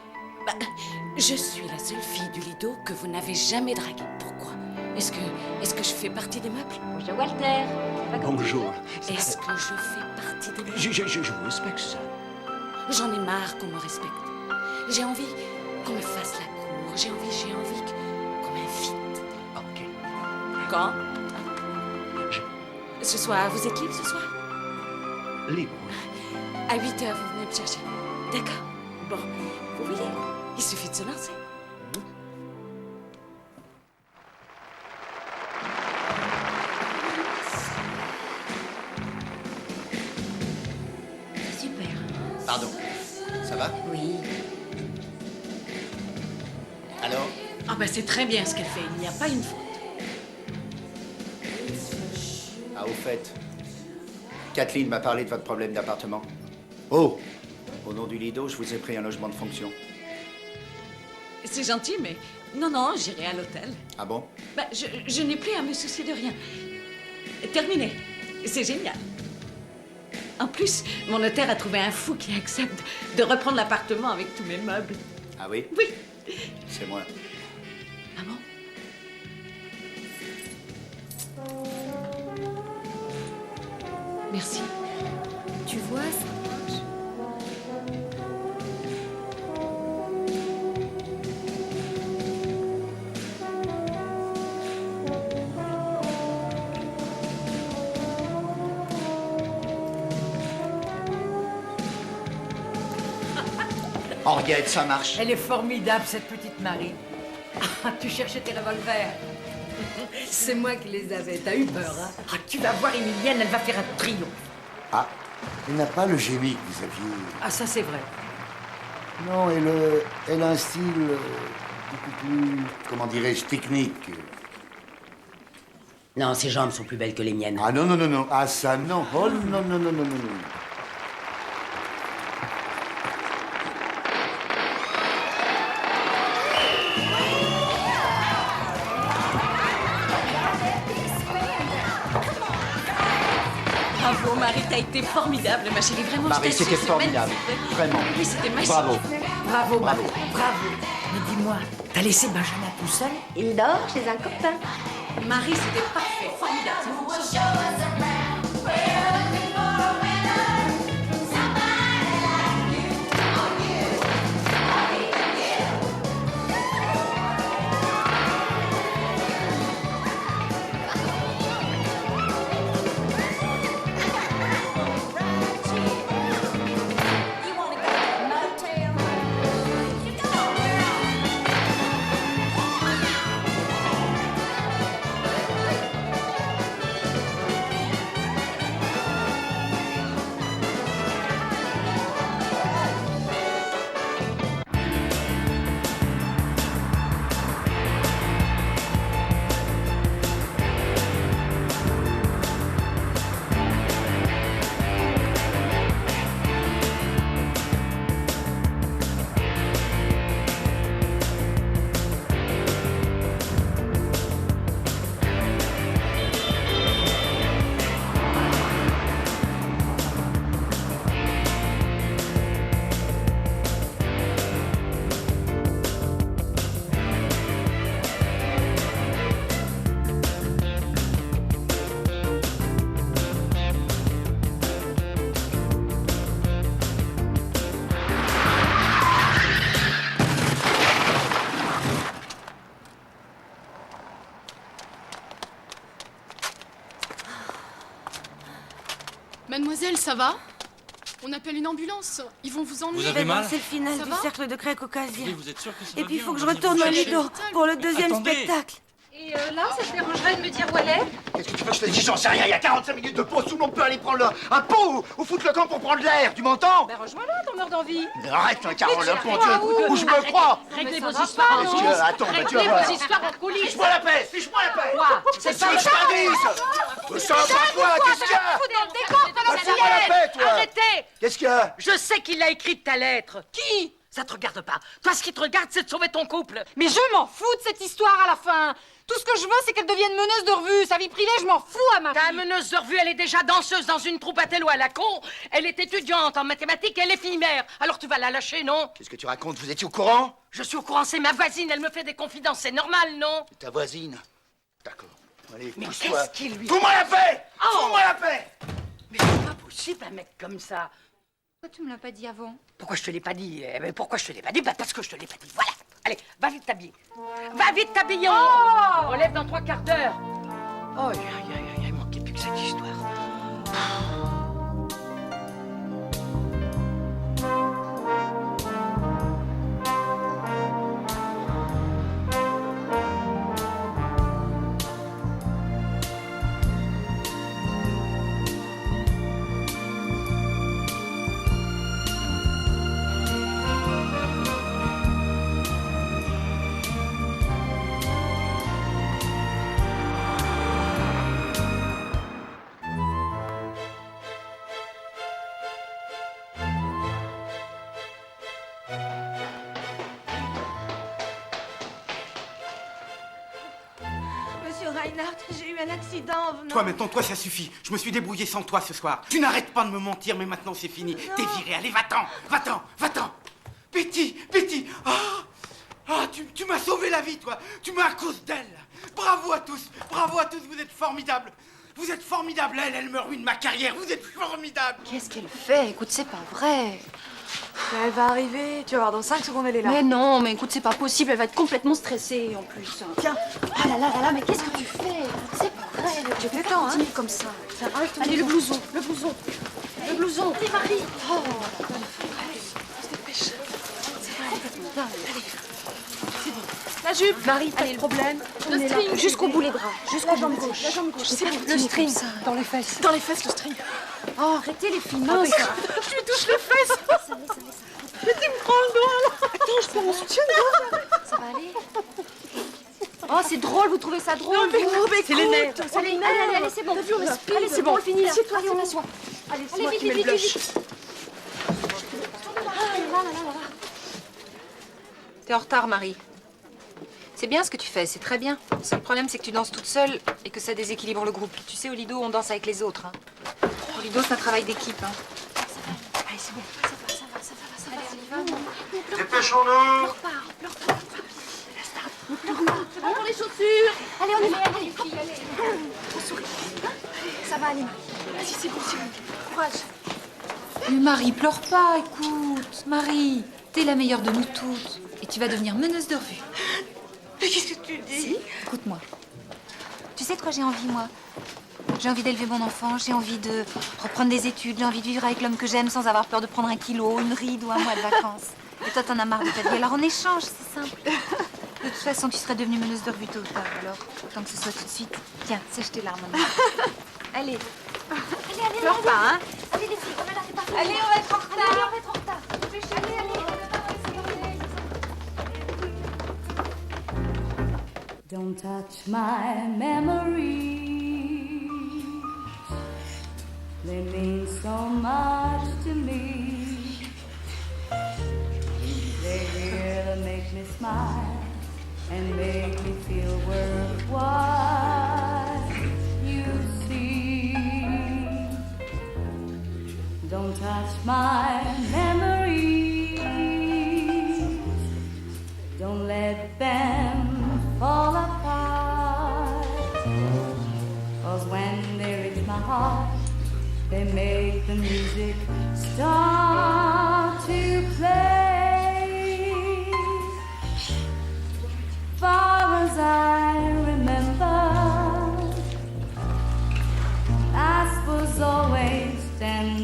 Je suis la seule fille du Lido que vous n'avez jamais draguée. Pourquoi? Est-ce que je fais partie des meubles? Bonjour Walter. Bonjour. Est-ce que je fais partie des meubles? Je vous respecte ça. J'en ai marre qu'on me respecte. J'ai envie qu'on me fasse la cour. J'ai envie qu'on m'invite. Ok. Quand? Ce soir, vous êtes libre ce soir? Libre. À 8h, vous venez me chercher. D'accord? Bon, vous voyez, il suffit de se lancer. C'est super. Pardon. Ça va? Oui. Alors? Ah ben c'est très bien ce qu'elle fait, il n'y a pas une faute. Ah, au fait, Kathleen m'a parlé de votre problème d'appartement. Oh! Au nom du Lido, je vous ai pris un logement de fonction. C'est gentil, mais non, j'irai à l'hôtel. Ah bon? Ben, je n'ai plus à me soucier de rien. Terminé. C'est génial. En plus, mon notaire a trouvé un fou qui accepte de reprendre l'appartement avec tous mes meubles. Ah oui? Oui. C'est moi. Ah bon? Merci. Tu vois, ça marche. Henriette, ça marche. Elle est formidable, cette petite Marie. Ah, tu cherchais tes revolvers. C'est moi qui les avais. T'as eu peur, hein? Ah, tu vas voir, Emilienne, elle va faire un triomphe. Ah, elle n'a pas le génie que vous aviez. Ah, ça, c'est vrai. Non, elle a un style beaucoup plus, comment dirais-je, technique. Non, ses jambes sont plus belles que les miennes. Ah non. Ah ça, non. Oh non. Bravo, Marie, t'as été formidable, ma chérie. Vraiment, Marie, je t'assure, c'était c'est formidable. magnifique. Vraiment. Oui, c'était magique. Bravo. Bravo, Marie. Bravo. Mais dis-moi, t'as laissé Benjamin tout seul? Il dort chez un copain. Marie, c'était parfait, formidable. Mademoiselle, ça va? On appelle une ambulance. Ils vont vous emmener. Vous avez mal? C'est le final Ça du va cercle de grec caucasien. Oui, vous êtes sûr que ça va Et puis il bien? faut que je On va retourne vous au chercher. Lido pour le deuxième Attendez. spectacle. Et là, ça te dérangerait de me dire où elle est? Qu'est-ce que tu veux que je te dise? J'en sais rien, il y a 45 minutes de pause, tout le monde peut aller prendre un pot ou foutre le camp pour prendre l'air, tu m'entends? Ben rejoins-la, ton mort d'envie. Arrête, hein, Carole, Mais mon tu Dieu, arrêtes. où je me crois? Réglez Mais vos ça va histoires pas, en non? coulisses. Attends, bah, tu vas Réglez voir. vos histoires en coulisses. Fiche-moi la paix, fiche-moi la paix. Quoi? C'est ça que je te dise. Ça va pas, toi, qu'est-ce qu'il y a? Fous-moi la paix, toi. Arrêtez! Qu'est-ce qu'il y a? Je sais qu'il l'a écrite ta lettre. Qui? Ça te regarde pas. Toi, ce qui te regarde, c'est de sauver ton couple. Mais je m'en fous de cette histoire à la fin. Tout ce que je veux, c'est qu'elle devienne meneuse de revue. Sa vie privée, je m'en fous à ma Ta meneuse de revue, elle est déjà danseuse dans une troupe à télo à la con. Elle est étudiante en mathématiques, elle est fille mère. Alors tu vas la lâcher, non? Qu'est-ce que tu racontes? Vous étiez au courant? Je suis au courant, c'est ma voisine, elle me fait des confidences, c'est normal, non? Ta voisine? D'accord. Allez, Mais pousse-toi. qu'est-ce qu'il lui... Fous-moi la paix! Oh. Fous-moi la paix! Mais c'est pas possible, un mec comme ça. Pourquoi tu me l'as pas dit avant? Pourquoi je te l'ai pas dit? Pourquoi je te l'ai pas dit? Bah parce que je te l'ai pas dit, voilà. Allez, va vite t'habiller. Va vite t'habiller, on lève dans 3 quarts d'heure. Oh, il manquait plus que cette histoire. Monsieur Reinhardt, j'ai eu un accident en venant. Toi, maintenant, toi, ça suffit. Je me suis débrouillé sans toi ce soir. Tu n'arrêtes pas de me mentir, mais maintenant, c'est fini. T'es viré. Allez, va-t'en, va-t'en, va-t'en. Betty, Betty. Tu m'as sauvé la vie, toi. Tu m'as à cause d'elle. Bravo à tous, vous êtes formidables. Vous êtes formidables. Elle me ruine ma carrière. Vous êtes formidables. Qu'est-ce qu'elle fait? Écoute, c'est pas vrai. Elle va arriver, tu vas voir, dans 5 secondes elle est là. Mais non, mais écoute, c'est pas possible, elle va être complètement stressée en plus. Tiens. Oh là là là là, mais qu'est-ce que tu fais? Écoute, c'est pas vrai, tu peux pas continuer comme ça. Tiens, arrête ton Allez, le blouson. blouson, le blouson. Le blouson. Allez, Marie. Oh, La jupe, Marie, pas de problème. le string. Jusqu'au bout les bras, jusqu'au jambe bout. gauche. La jambe gauche. C'est bon, le string. dans les fesses. Dans les fesses, le string. Oh, arrêtez les filles, Oh, mince. je lui touche les fesses. Mais tu me prends le doigt là. Attends, je prends mon soutien-gorge. Ça va aller? Oh, c'est drôle, vous trouvez ça drôle? Non, mais vous? c'est les nerfs. C'est les nerfs. Allez, allez, c'est bon. T'as vu, on est speed. Allez, c'est bon, on finit là. Assieds-toi, Allez, on s'assoit. Allez, c'est Allez, moi vite, qui mets vite, le vite, blush. vite. Ah, là. T'es en retard, Marie. C'est bien ce que tu fais, c'est très bien. Le seul problème, c'est que tu danses toute seule et que ça déséquilibre le groupe. Tu sais, au Lido, on danse avec les autres. Hein. Au Lido, c'est un travail d'équipe. Hein. Allez, c'est bon. Ça va. Allez, on y va. Dépêchons-nous. C'est bon pour les chaussures. Allez, on y va, allez, les filles, allez. On sourit. Ça va aller, Marie. Vas-y, c'est bon. Courage. Mais Marie, pleure pas, écoute. Marie, t'es la meilleure de nous toutes. Et tu vas devenir meneuse de revue. Mais qu'est-ce que tu dis? Écoute-moi. Tu sais de quoi j'ai envie, moi? J'ai envie d'élever mon enfant, j'ai envie de reprendre des études, j'ai envie de vivre avec l'homme que j'aime sans avoir peur de prendre 1 kilo, une ride ou un mois de vacances. Et toi, t'en as marre de ta vie. Alors on échange, c'est simple. De toute façon, tu serais devenue meneuse de revue tôt ou tard, alors autant que ce soit tout de suite. Tiens, sèche tes larmes. Allez. Allez, Pleure pas, hein? Allez, les filles, on va la réparer. Allez, on va être en retard. Allez, on va être en retard. Allez. Don't touch my memories. They mean so much to me. They really make me smile and make me feel worthwhile. You see, don't touch my memories. Don't let them fall apart, 'cause when they reach my heart, they make the music start to play. Far as I remember, life was always standing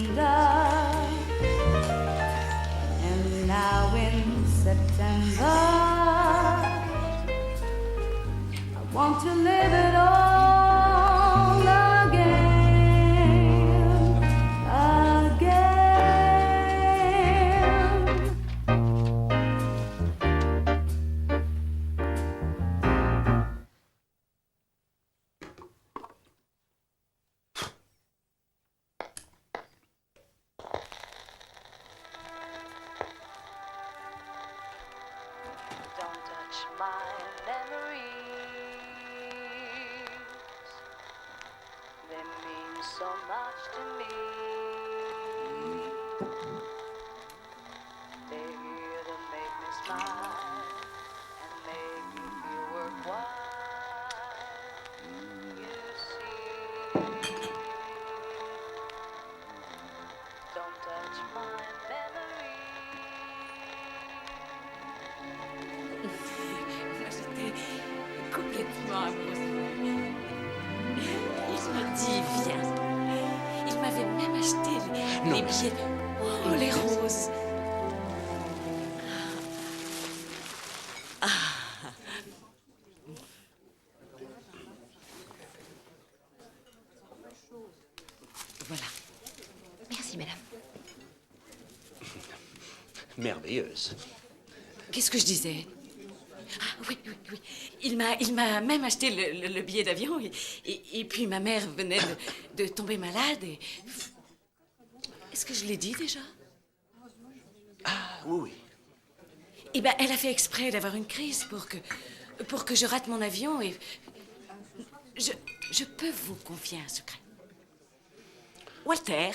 my memories. They mean so much to me. They're here to make me smile and make me feel worthwhile. You see, don't touch my memories. J'étais complètement amoureuse de lui. Il m'a dit, viens. Il m'avait même acheté les billets. Oh, les roses. Ah. Voilà. Merci, madame. Merveilleuse. Qu'est-ce que je disais? Ah, oui. Il m'a même acheté le billet d'avion et puis ma mère venait de tomber malade et... Est-ce que je l'ai dit déjà? Ah, oui. Eh ben, elle a fait exprès d'avoir une crise pour que je rate mon avion et... Je peux vous confier un secret. Walter,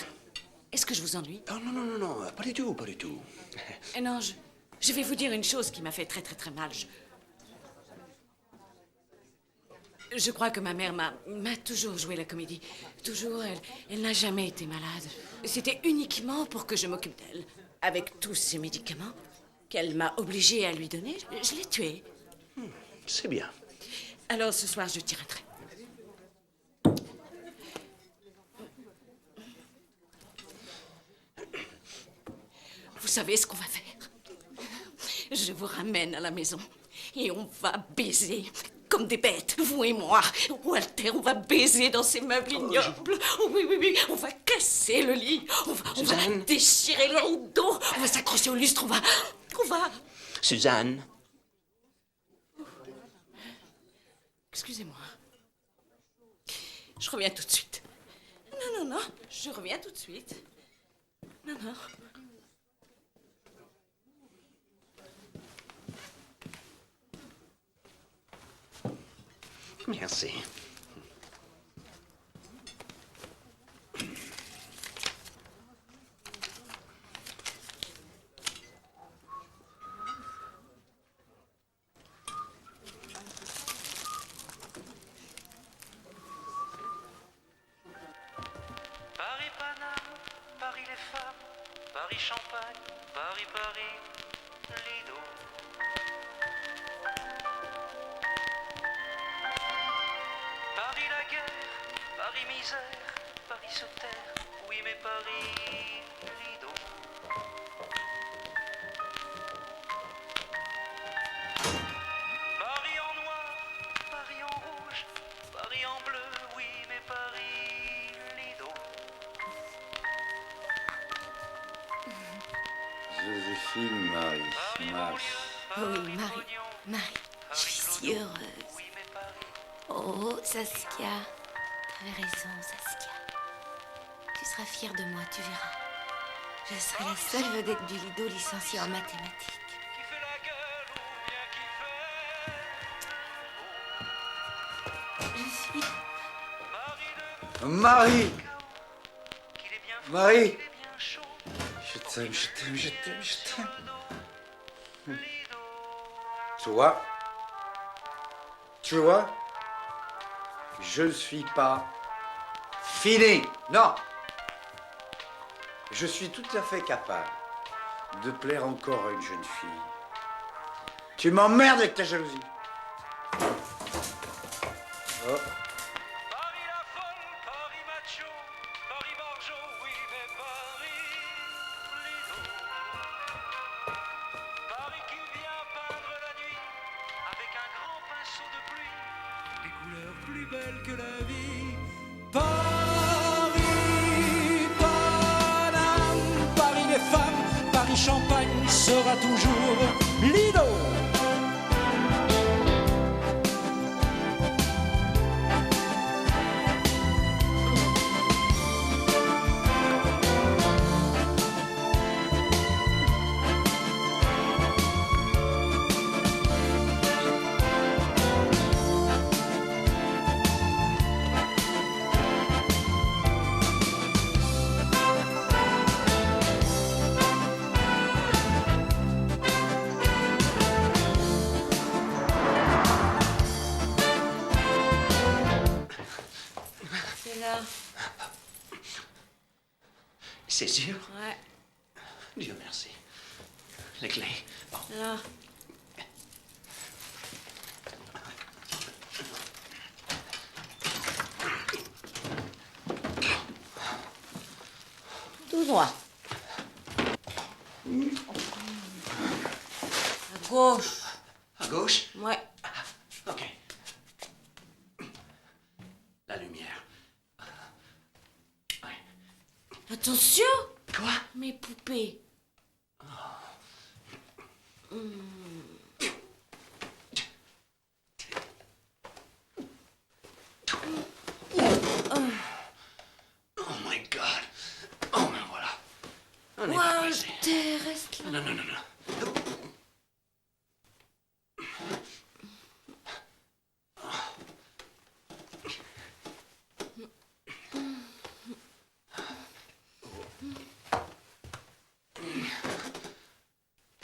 est-ce que je vous ennuie? Oh, non, pas du tout, pas du tout. Non, je vais vous dire une chose qui m'a fait très mal. Je crois que ma mère m'a toujours joué la comédie. Toujours, elle n'a jamais été malade. C'était uniquement pour que je m'occupe d'elle. Avec tous ces médicaments qu'elle m'a obligée à lui donner, je l'ai tuée. C'est bien. Alors ce soir, je tire un trait. Vous savez ce qu'on va faire? Je vous ramène à la maison et on va baiser comme des bêtes, vous et moi. Walter, on va baiser dans ces meubles ignobles. Oh, oui, on va casser le lit. On va déchirer le rideau. On va s'accrocher au lustre. On va... Suzanne. Excusez-moi. Je reviens tout de suite. Non, je reviens tout de suite. Non. Merci. Paris Paname, Paris les femmes, Paris Champagne, Paris, Lido. Paris la guerre, Paris misère, Paris se terre, oui mais Paris Lido. Paris en noir, Paris en rouge, Paris en bleu, oui mais Paris Lido. Joséphine, Marie. Oui, Marie, je suis si heureuse. Oh, Saskia, t'avais raison, Saskia. Tu seras fière de moi, tu verras. Je serai la seule vedette du Lido licenciée en mathématiques. Je suis... Marie! Je t'aime. Tu vois, je ne suis pas fini. Non. Je suis tout à fait capable de plaire encore à une jeune fille. Tu m'emmerdes avec ta jalousie. Oh. Plus belle que la vie. Paris les femmes, Paris Champagne sera toujours Lido. C'est sûr? Ouais. Dieu merci. Les clés. Bon. Là. Tout droit. À gauche. À gauche? Ouais. OK. La lumière. Attention! Quoi? Mes poupées. Oh my God. Oh, ben voilà. On est pas pressé. Walter, reste là. Non, non, non, non.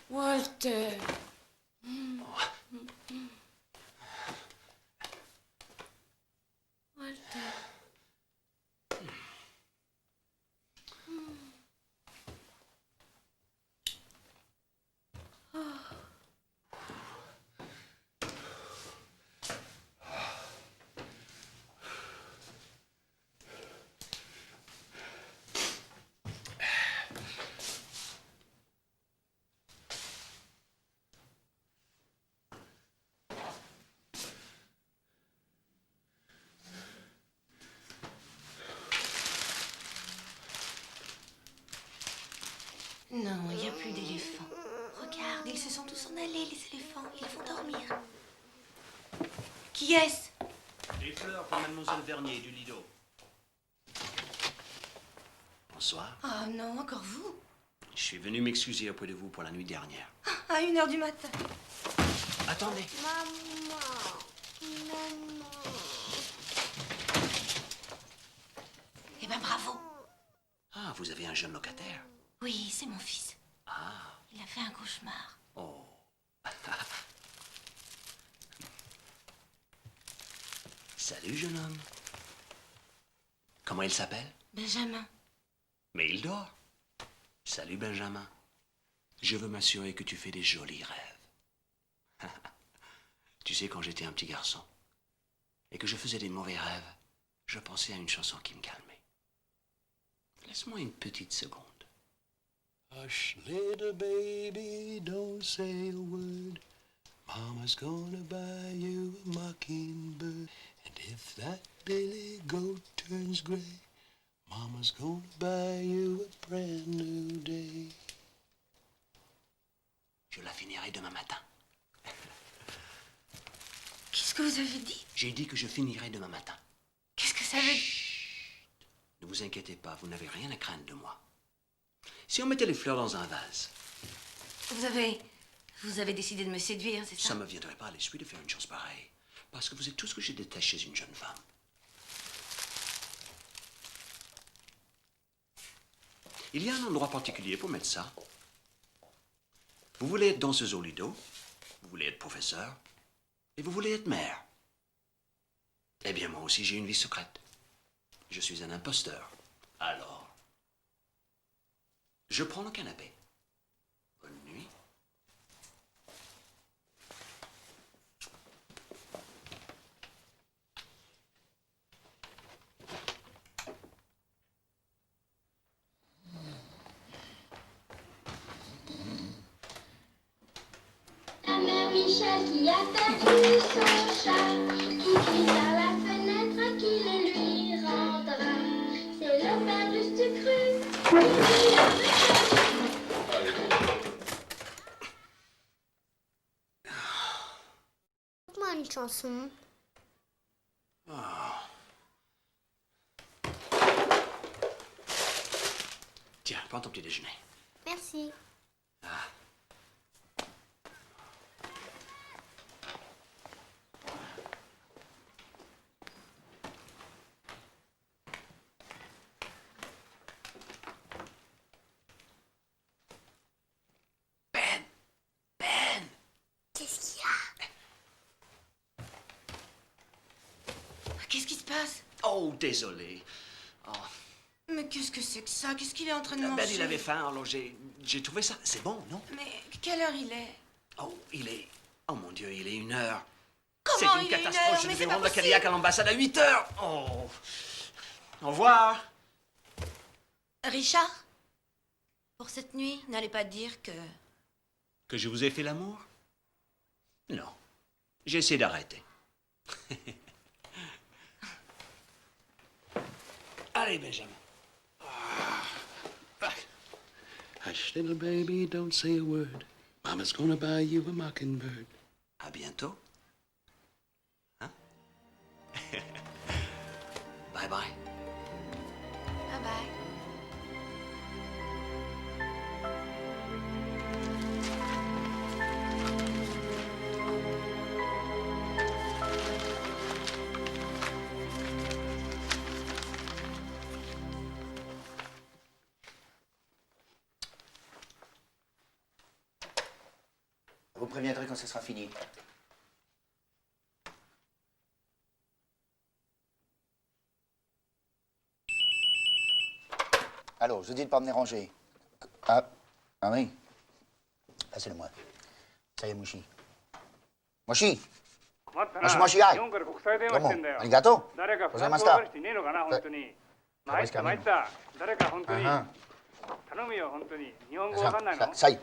Walter. Walter. Non, il n'y a plus d'éléphants. Regarde, ils se sont tous en allés, les éléphants. Ils vont dormir. Qui est-ce? Des fleurs pour Mademoiselle Vernier du Lido. Bonsoir. Oh non, encore vous? Je suis venu m'excuser auprès de vous pour la nuit dernière. À 1h du matin. Attendez. Maman. Maman. Eh ben bravo. Ah, vous avez un jeune locataire. Oui, c'est mon fils. Ah. Il a fait un cauchemar. Oh. Salut, jeune homme. Comment il s'appelle? Benjamin. Mais il dort. Salut, Benjamin. Je veux m'assurer que tu fais des jolis rêves. Tu sais, quand j'étais un petit garçon et que je faisais des mauvais rêves, je pensais à une chanson qui me calmait. Laisse-moi une petite seconde. Hush, little baby, don't say a word. Mama's gonna buy you a mockingbird. And if that billy goat turns gray, Mama's gonna buy you a brand new day. Je la finirai demain matin. Qu'est-ce que vous avez dit? J'ai dit que je finirai demain matin. Qu'est-ce que ça veut dire? Ne vous inquiétez pas, vous n'avez rien à craindre de moi. Si on mettait les fleurs dans un vase, Vous avez décidé de me séduire, c'est ça? ça ne me viendrait pas à l'esprit de faire une chose pareille. Parce que vous êtes tout ce que je déteste chez une jeune femme. Il y a un endroit particulier pour mettre ça. Vous voulez être danseuse au Lido, vous voulez être professeur, et vous voulez être mère. Eh bien, moi aussi, j'ai une vie secrète. Je suis un imposteur. Alors, je prends le canapé. Bonne nuit. La mère Michel qui a perdu son chat, qui crie par la fenêtre qu'il lui rendra. C'est le père juste cru qui lui a fait. Chante-moi une chanson. Tiens, prends ton petit déjeuner. Merci. Ah. Qu'est-ce qu'il y a? Qu'est-ce qui se passe? Oh, désolé. Oh. Mais Mais qu'est-ce que c'est que ça? Qu'est-ce qu'il est en train de manger? Ben, il avait faim, alors j'ai trouvé ça. C'est bon, non? Mais quelle heure il est? Oh, il est... Oh mon Dieu, il est 1h. Comment C'est une il est 1 catastrophe. heure? Je Mais devais c'est pas rendre la possible. Cadillac à l'ambassade à 8h. Oh. Au revoir. Richard? Pour cette nuit, n'allez pas dire que... Que je vous ai fait l'amour? Non. J'ai essayé d'arrêter. Allez, Benjamin. Hush, little baby, don't say a word. Mama's gonna buy you a mockingbird. À bientôt. Hein? Bye bye. Bye bye. Vous préviendrez quand ce sera fini. Allô, je vous dis de pas venir ranger. Ah oui. Passez-le-moi. Ça y est, Mouchi. Mouchi! Mouchi, aïe! Comment? Arigato? Gozaimashita.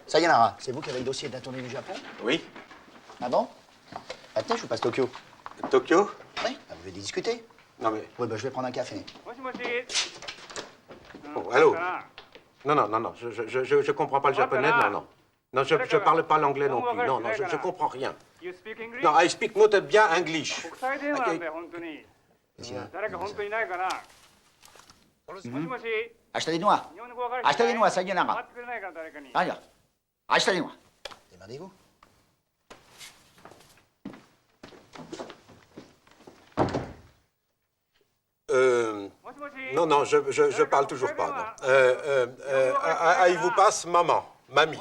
Sayonara, c'est vous qui avez le dossier de la tournée du Japon? Oui. Ah bon? Attends, je vous passe Tokyo. Tokyo? Oui, vous voulez discuter? Non mais... Oui, ben je vais prendre un café. Oh, allô? Non, je comprends pas le japonais, non. Non, je parle pas l'anglais non plus. Non, je comprends rien. Non, I speak not bien English. Achetez des noix. Achetez des noix, sayonara. Allez, achetez des noix. Démerdez-vous. Non, je parle toujours pas. Il vous passe maman, mamie.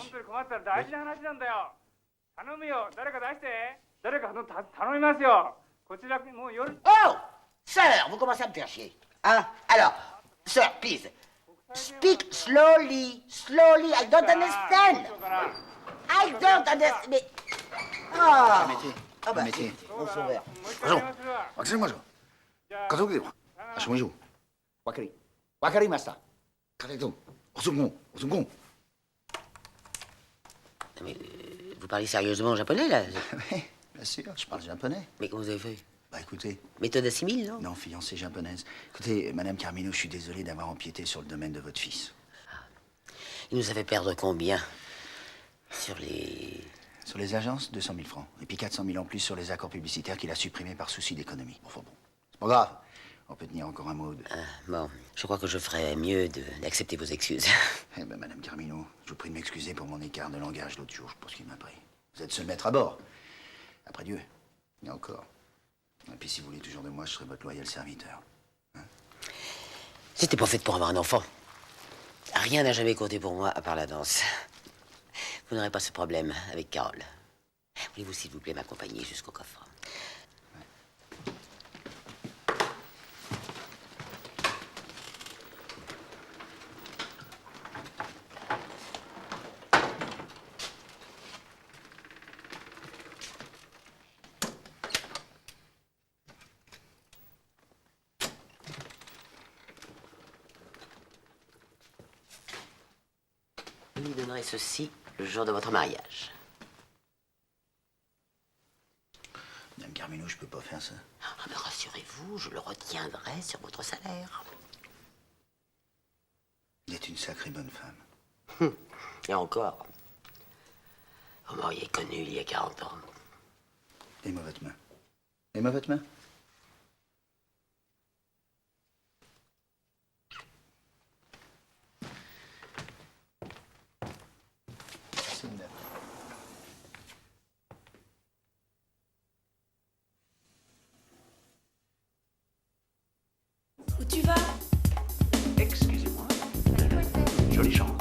Oh! Sir, vous commencez à me faire chier. Hein? Alors, sir, please. Speak slowly. Slowly. I don't understand. I don't understand. Mais... Ah! Ah bah, mon sauveur. Bonjour. Excusez-moi. Kazoku. Ashimojo. Wakari. Wakari, master. Kareto. Osugon. Osugon. Mais vous parlez sérieusement japonais, là? Oui, bien sûr, je parle japonais. Mais comment vous avez fait? Bah écoutez... Méthode assimile, non? Non, fiancée japonaise. Écoutez, Madame Carmino, je suis désolé d'avoir empiété sur le domaine de votre fils. Il nous a fait perdre combien? Sur les... Sur les agences, 200 000 francs. Et puis 400 000 en plus sur les accords publicitaires qu'il a supprimés par souci d'économie. Enfin bon, c'est pas grave. On peut tenir encore un mot de... Bon, je crois que je ferais mieux d'accepter vos excuses. Eh ben, Madame Carmino, je vous prie de m'excuser pour mon écart de langage l'autre jour. Je pense qu'il m'a pris. Vous êtes seul maître à bord. Après Dieu. Et encore. Et puis si vous voulez toujours de moi, je serai votre loyal serviteur. J'étais pas faite pour avoir un enfant. Rien n'a jamais compté pour moi à part la danse. Vous n'aurez pas ce problème avec Carole. Voulez-vous, s'il vous plaît, m'accompagner jusqu'au coffre? Je vous donnerai ceci le jour de votre mariage. Madame Carmino, je peux pas faire ça. Ah, mais rassurez-vous, je le retiendrai sur votre salaire. Vous êtes une sacrée bonne femme. Et encore, vous m'auriez connu il y a 40 ans. Donnez-moi votre main. Donnez-moi votre main. C'est une dame. Où tu vas? Excusez-moi. Jolie chambre.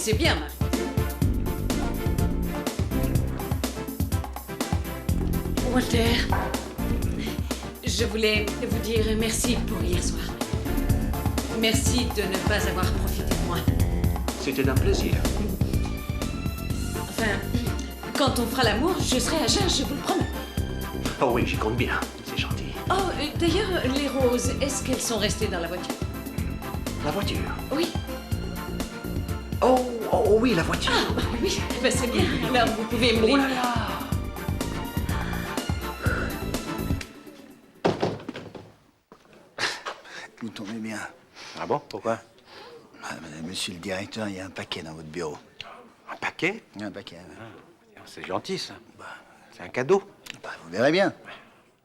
c'est bien, Marie. Walter, je voulais vous dire merci pour hier soir. Merci de ne pas avoir profité de moi. C'était un plaisir. Enfin, quand on fera l'amour, je serai à jeun, je vous le promets. Oh oui, j'y compte bien. C'est gentil. Oh, d'ailleurs, les roses, est-ce qu'elles sont restées dans la voiture? La voiture? Oui. Oh oui, la voiture. Ah, bah oui, bah c'est bien. Alors, vous pouvez me les... Oh là là! Vous tombez bien. Ah bon? Pourquoi? Monsieur le directeur, il y a un paquet dans votre bureau. Un paquet? Un paquet, C'est gentil, ça. C'est un cadeau. Vous verrez bien.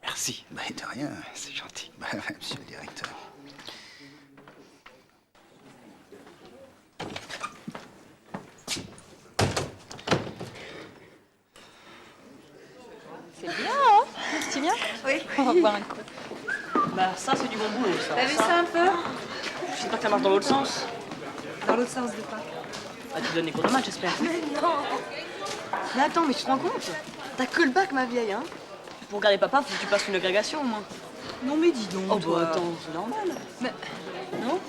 Merci. De rien. C'est gentil. Monsieur le directeur. C'est bien, hein? C'est bien? Oui. On va boire un coup. Bah, ça, c'est du bon boulot, ça. T'as vu ça un peu? J'espère que ça marche dans l'autre sens. Dans l'autre sens de quoi? Bah, tu donnes des cours de maths, j'espère. Mais non! Mais attends, mais tu te rends compte? T'as que le bac, ma vieille, hein? Pour regarder papa, faut que tu passes une agrégation, au moins. Non, mais dis donc. Oh, toi. bah, attends, c'est normal. Mais... Non?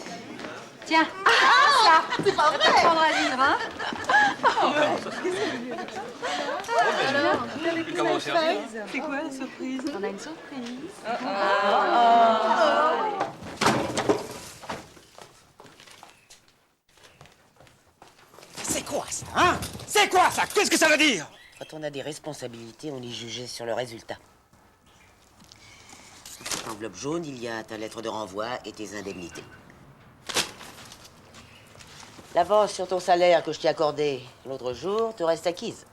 Tiens! Ah, ça! C'est pas vrai! T'apprendre à vivre, hein? Alors, comment c'est quoi la surprise? On a une surprise. C'est quoi ça, hein? C'est quoi ça? Qu'est-ce que ça veut dire? Quand on a des responsabilités, on est jugé sur le résultat. Dans cette enveloppe jaune, il y a ta lettre de renvoi et tes indemnités. L'avance sur ton salaire que je t'ai accordé l'autre jour te reste acquise.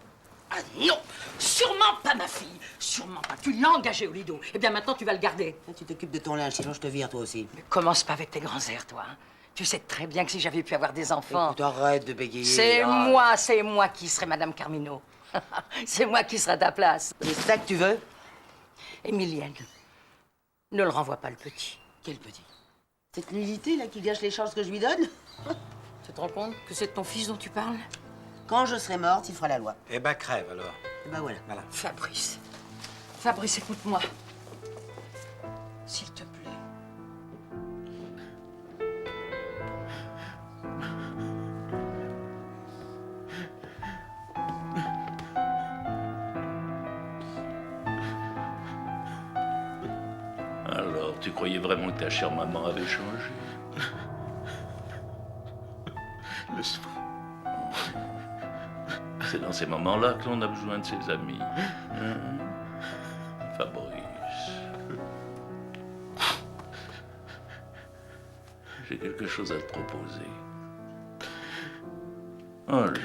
Ah non! Sûrement pas, ma fille! Sûrement pas. Tu l'as engagé au lido. Eh bien, maintenant, tu vas le garder. Tu t'occupes de ton linge, sinon je te vire, toi aussi. Mais commence pas avec tes grands airs, toi. Hein. Tu sais très bien que si j'avais pu avoir des enfants... Écoute, arrête de bégayer. C'est moi qui serai Madame Carmino. C'est moi qui serai à ta place. C'est ça que tu veux? Émilienne, ne le renvoie pas, le petit. Quel petit? Cette nullité, là, qui gâche les chances que je lui donne? Tu te rends compte que c'est de ton fils dont tu parles? Quand je serai morte, il fera la loi. Eh ben, crève, alors. Eh ben, voilà. Fabrice. Fabrice, écoute-moi. S'il te plaît. Alors, tu croyais vraiment que ta chère maman avait changé? Le soir. C'est dans ces moments-là que l'on a besoin de ses amis. Hein? Fabrice. J'ai quelque chose à te proposer. Allez,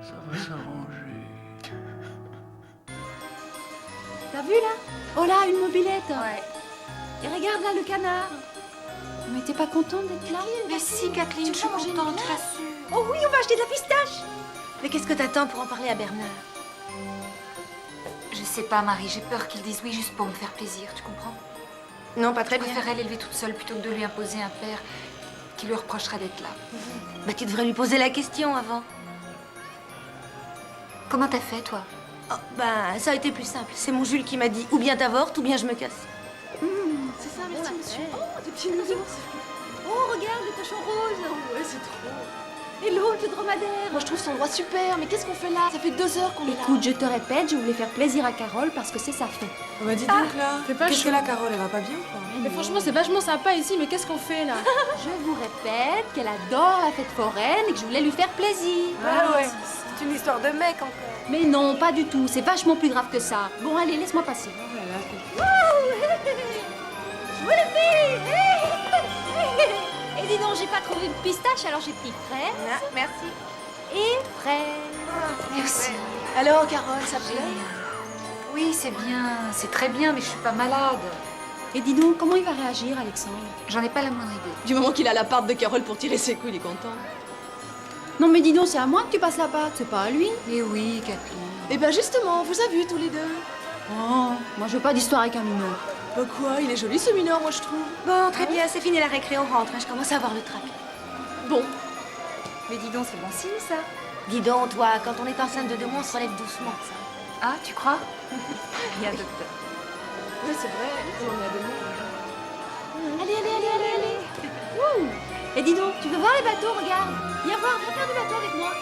ça va s'arranger. T'as vu là? Oh là, une mobilette. Ouais. Et regarde là le canard. Mais t'es pas contente d'être là? Mais si, Kathleen, je suis contente, je t'assure. Oh oui, on va acheter de la pistache. Mais qu'est-ce que t'attends pour en parler à Bernard? Je sais pas, Marie, j'ai peur qu'il dise oui juste pour me faire plaisir, tu comprends? Non, pas très bien. Je préférerais l'élever toute seule plutôt que de lui imposer un père qui lui reprochera d'être là. Bah, tu devrais lui poser la question avant. Comment t'as fait, toi? Oh, bah, ça a été plus simple. C'est mon Jules qui m'a dit ou bien t'avortes ou bien je me casse. C'est ça, merci monsieur. Oh, des petits nounours. Oh, regarde le cochon rose. Oh, ouais, c'est trop. Et l'autre, le dromadaire. Moi, je trouve son droit super. Mais qu'est-ce qu'on fait là? Ça fait 2 heures qu'on est là. Écoute, je te répète, je voulais faire plaisir à Carole parce que c'est sa fête. On m'a dit donc là. Qu'est-ce que chaud. la Carole, elle va pas bien quoi? Mais franchement, c'est vachement sympa ici, mais qu'est-ce qu'on fait là? Je vous répète qu'elle adore la fête foraine et que je voulais lui faire plaisir. Ah ouais, c'est une histoire de mec encore. Mais non, pas du tout, c'est vachement plus grave que ça. Bon, allez, laisse-moi passer. Je vous les filles. Et dis donc, j'ai pas trouvé une pistache, alors j'ai pris fraise. Merci. Et fraise. Merci. Alors, Carole, ça te plaît? Oui, c'est bien, c'est très bien, mais je suis pas malade. Et dis donc, comment il va réagir, Alexandre? J'en ai pas la moindre idée. Du moment qu'il a la part de Carole pour tirer ses coups, il est content. Non mais dis donc, c'est à moi que tu passes la pâte, c'est pas à lui. Mais oui, Kathleen. Eh ben justement, vous avez vu tous les deux. Oh, moi je veux pas d'histoire avec un mineur. Bah quoi, il est joli ce mineur, moi je trouve. Bon, très bien, c'est fini la récré, on rentre. Hein, je commence à avoir le trac. Bon. Mais dis donc, c'est bon signe, ça. Dis donc, toi, quand on est enceinte de 2 mois, on se relève doucement, ça. Ah, tu crois? Il y a un docteur. Oui, c'est vrai, on en a 2 mois. Allez, allez, allez, allez, allez. Wouh. Et dis donc, tu veux voir les bateaux, regarde. Viens voir, viens faire du bateau avec moi.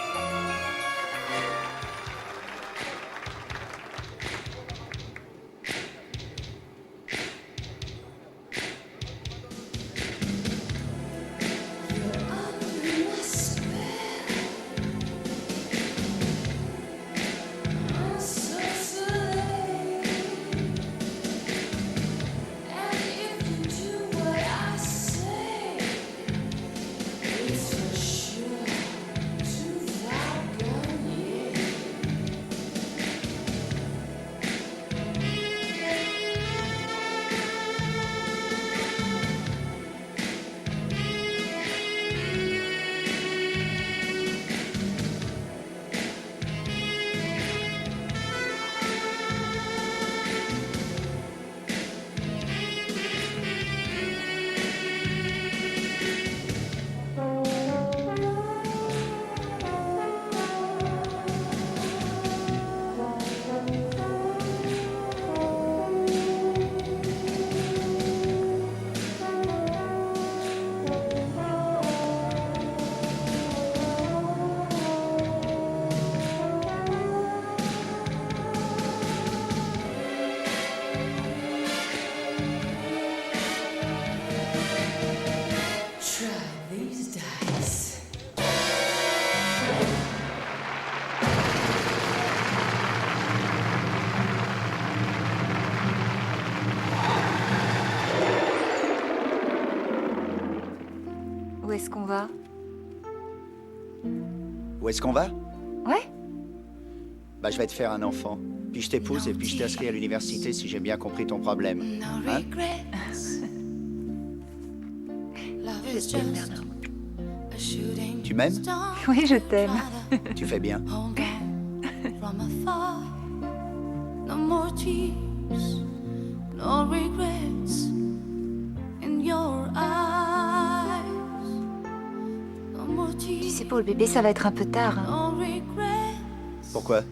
Où est-ce qu'on va? Où est-ce qu'on va? Ouais. Bah, je vais te faire un enfant. Puis je t'épouse et puis je t'inscris à l'université si j'ai bien compris ton problème. Hein? Je t'aime, Bernard. Tu m'aimes? Oui, je t'aime. Tu fais bien. No more tears, no regrets in your eyes. No more tears, Tu sais, pour le bébé, ça va être un peu tard. Hein, no regrets, Pourquoi?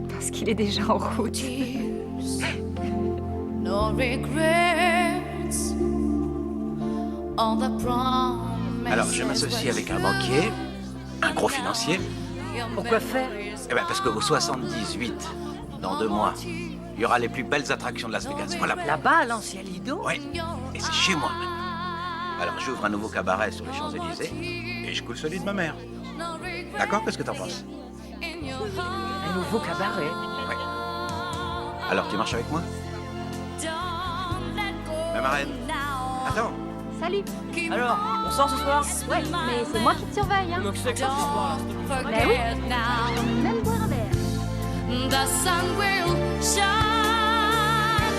parce qu'il est déjà en route. no regrets. All the promises. Alors, je m'associe avec un banquier, un gros financier. Pourquoi faire? Eh ben, parce qu'au 78, dans 2 mois, il y aura les plus belles attractions de Las Vegas. Voilà. Là-bas, à l'ancien Lido? Oui, et c'est chez moi maintenant. Alors, j'ouvre un nouveau cabaret sur les Champs-Élysées et je coule celui de ma mère. D'accord? Qu'est-ce que t'en penses? Un nouveau cabaret? Oui. Alors, tu marches avec moi? Ma marraine. Attends. Salut. Alors, on sort ce soir? Ouais, mais c'est moi qui te surveille, hein. Donc c'est que ça ce soir, là. Bah oui. Même boire un verre. The sun will shine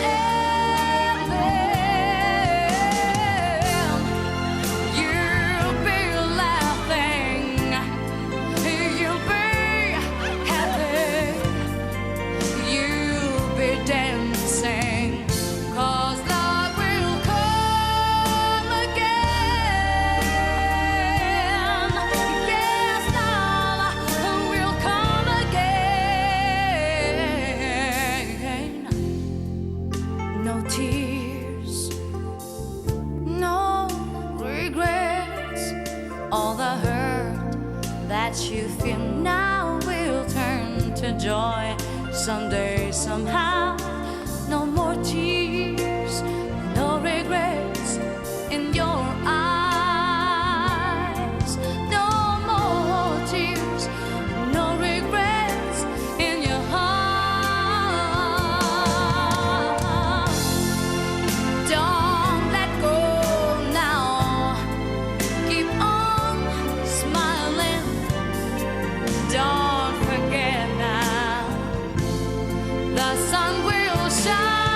and then you'll be laughing, you'll be happy, you'll be dancing, 'cause love will come again. Yes, love will come again. No tears, no regrets. All the hurt that you feel now will turn to joy someday, somehow. No more tears, no regrets in your eyes. No more tears, no regrets in your heart. Don't let go now. Keep on smiling. Don't forget now. The sun will shine.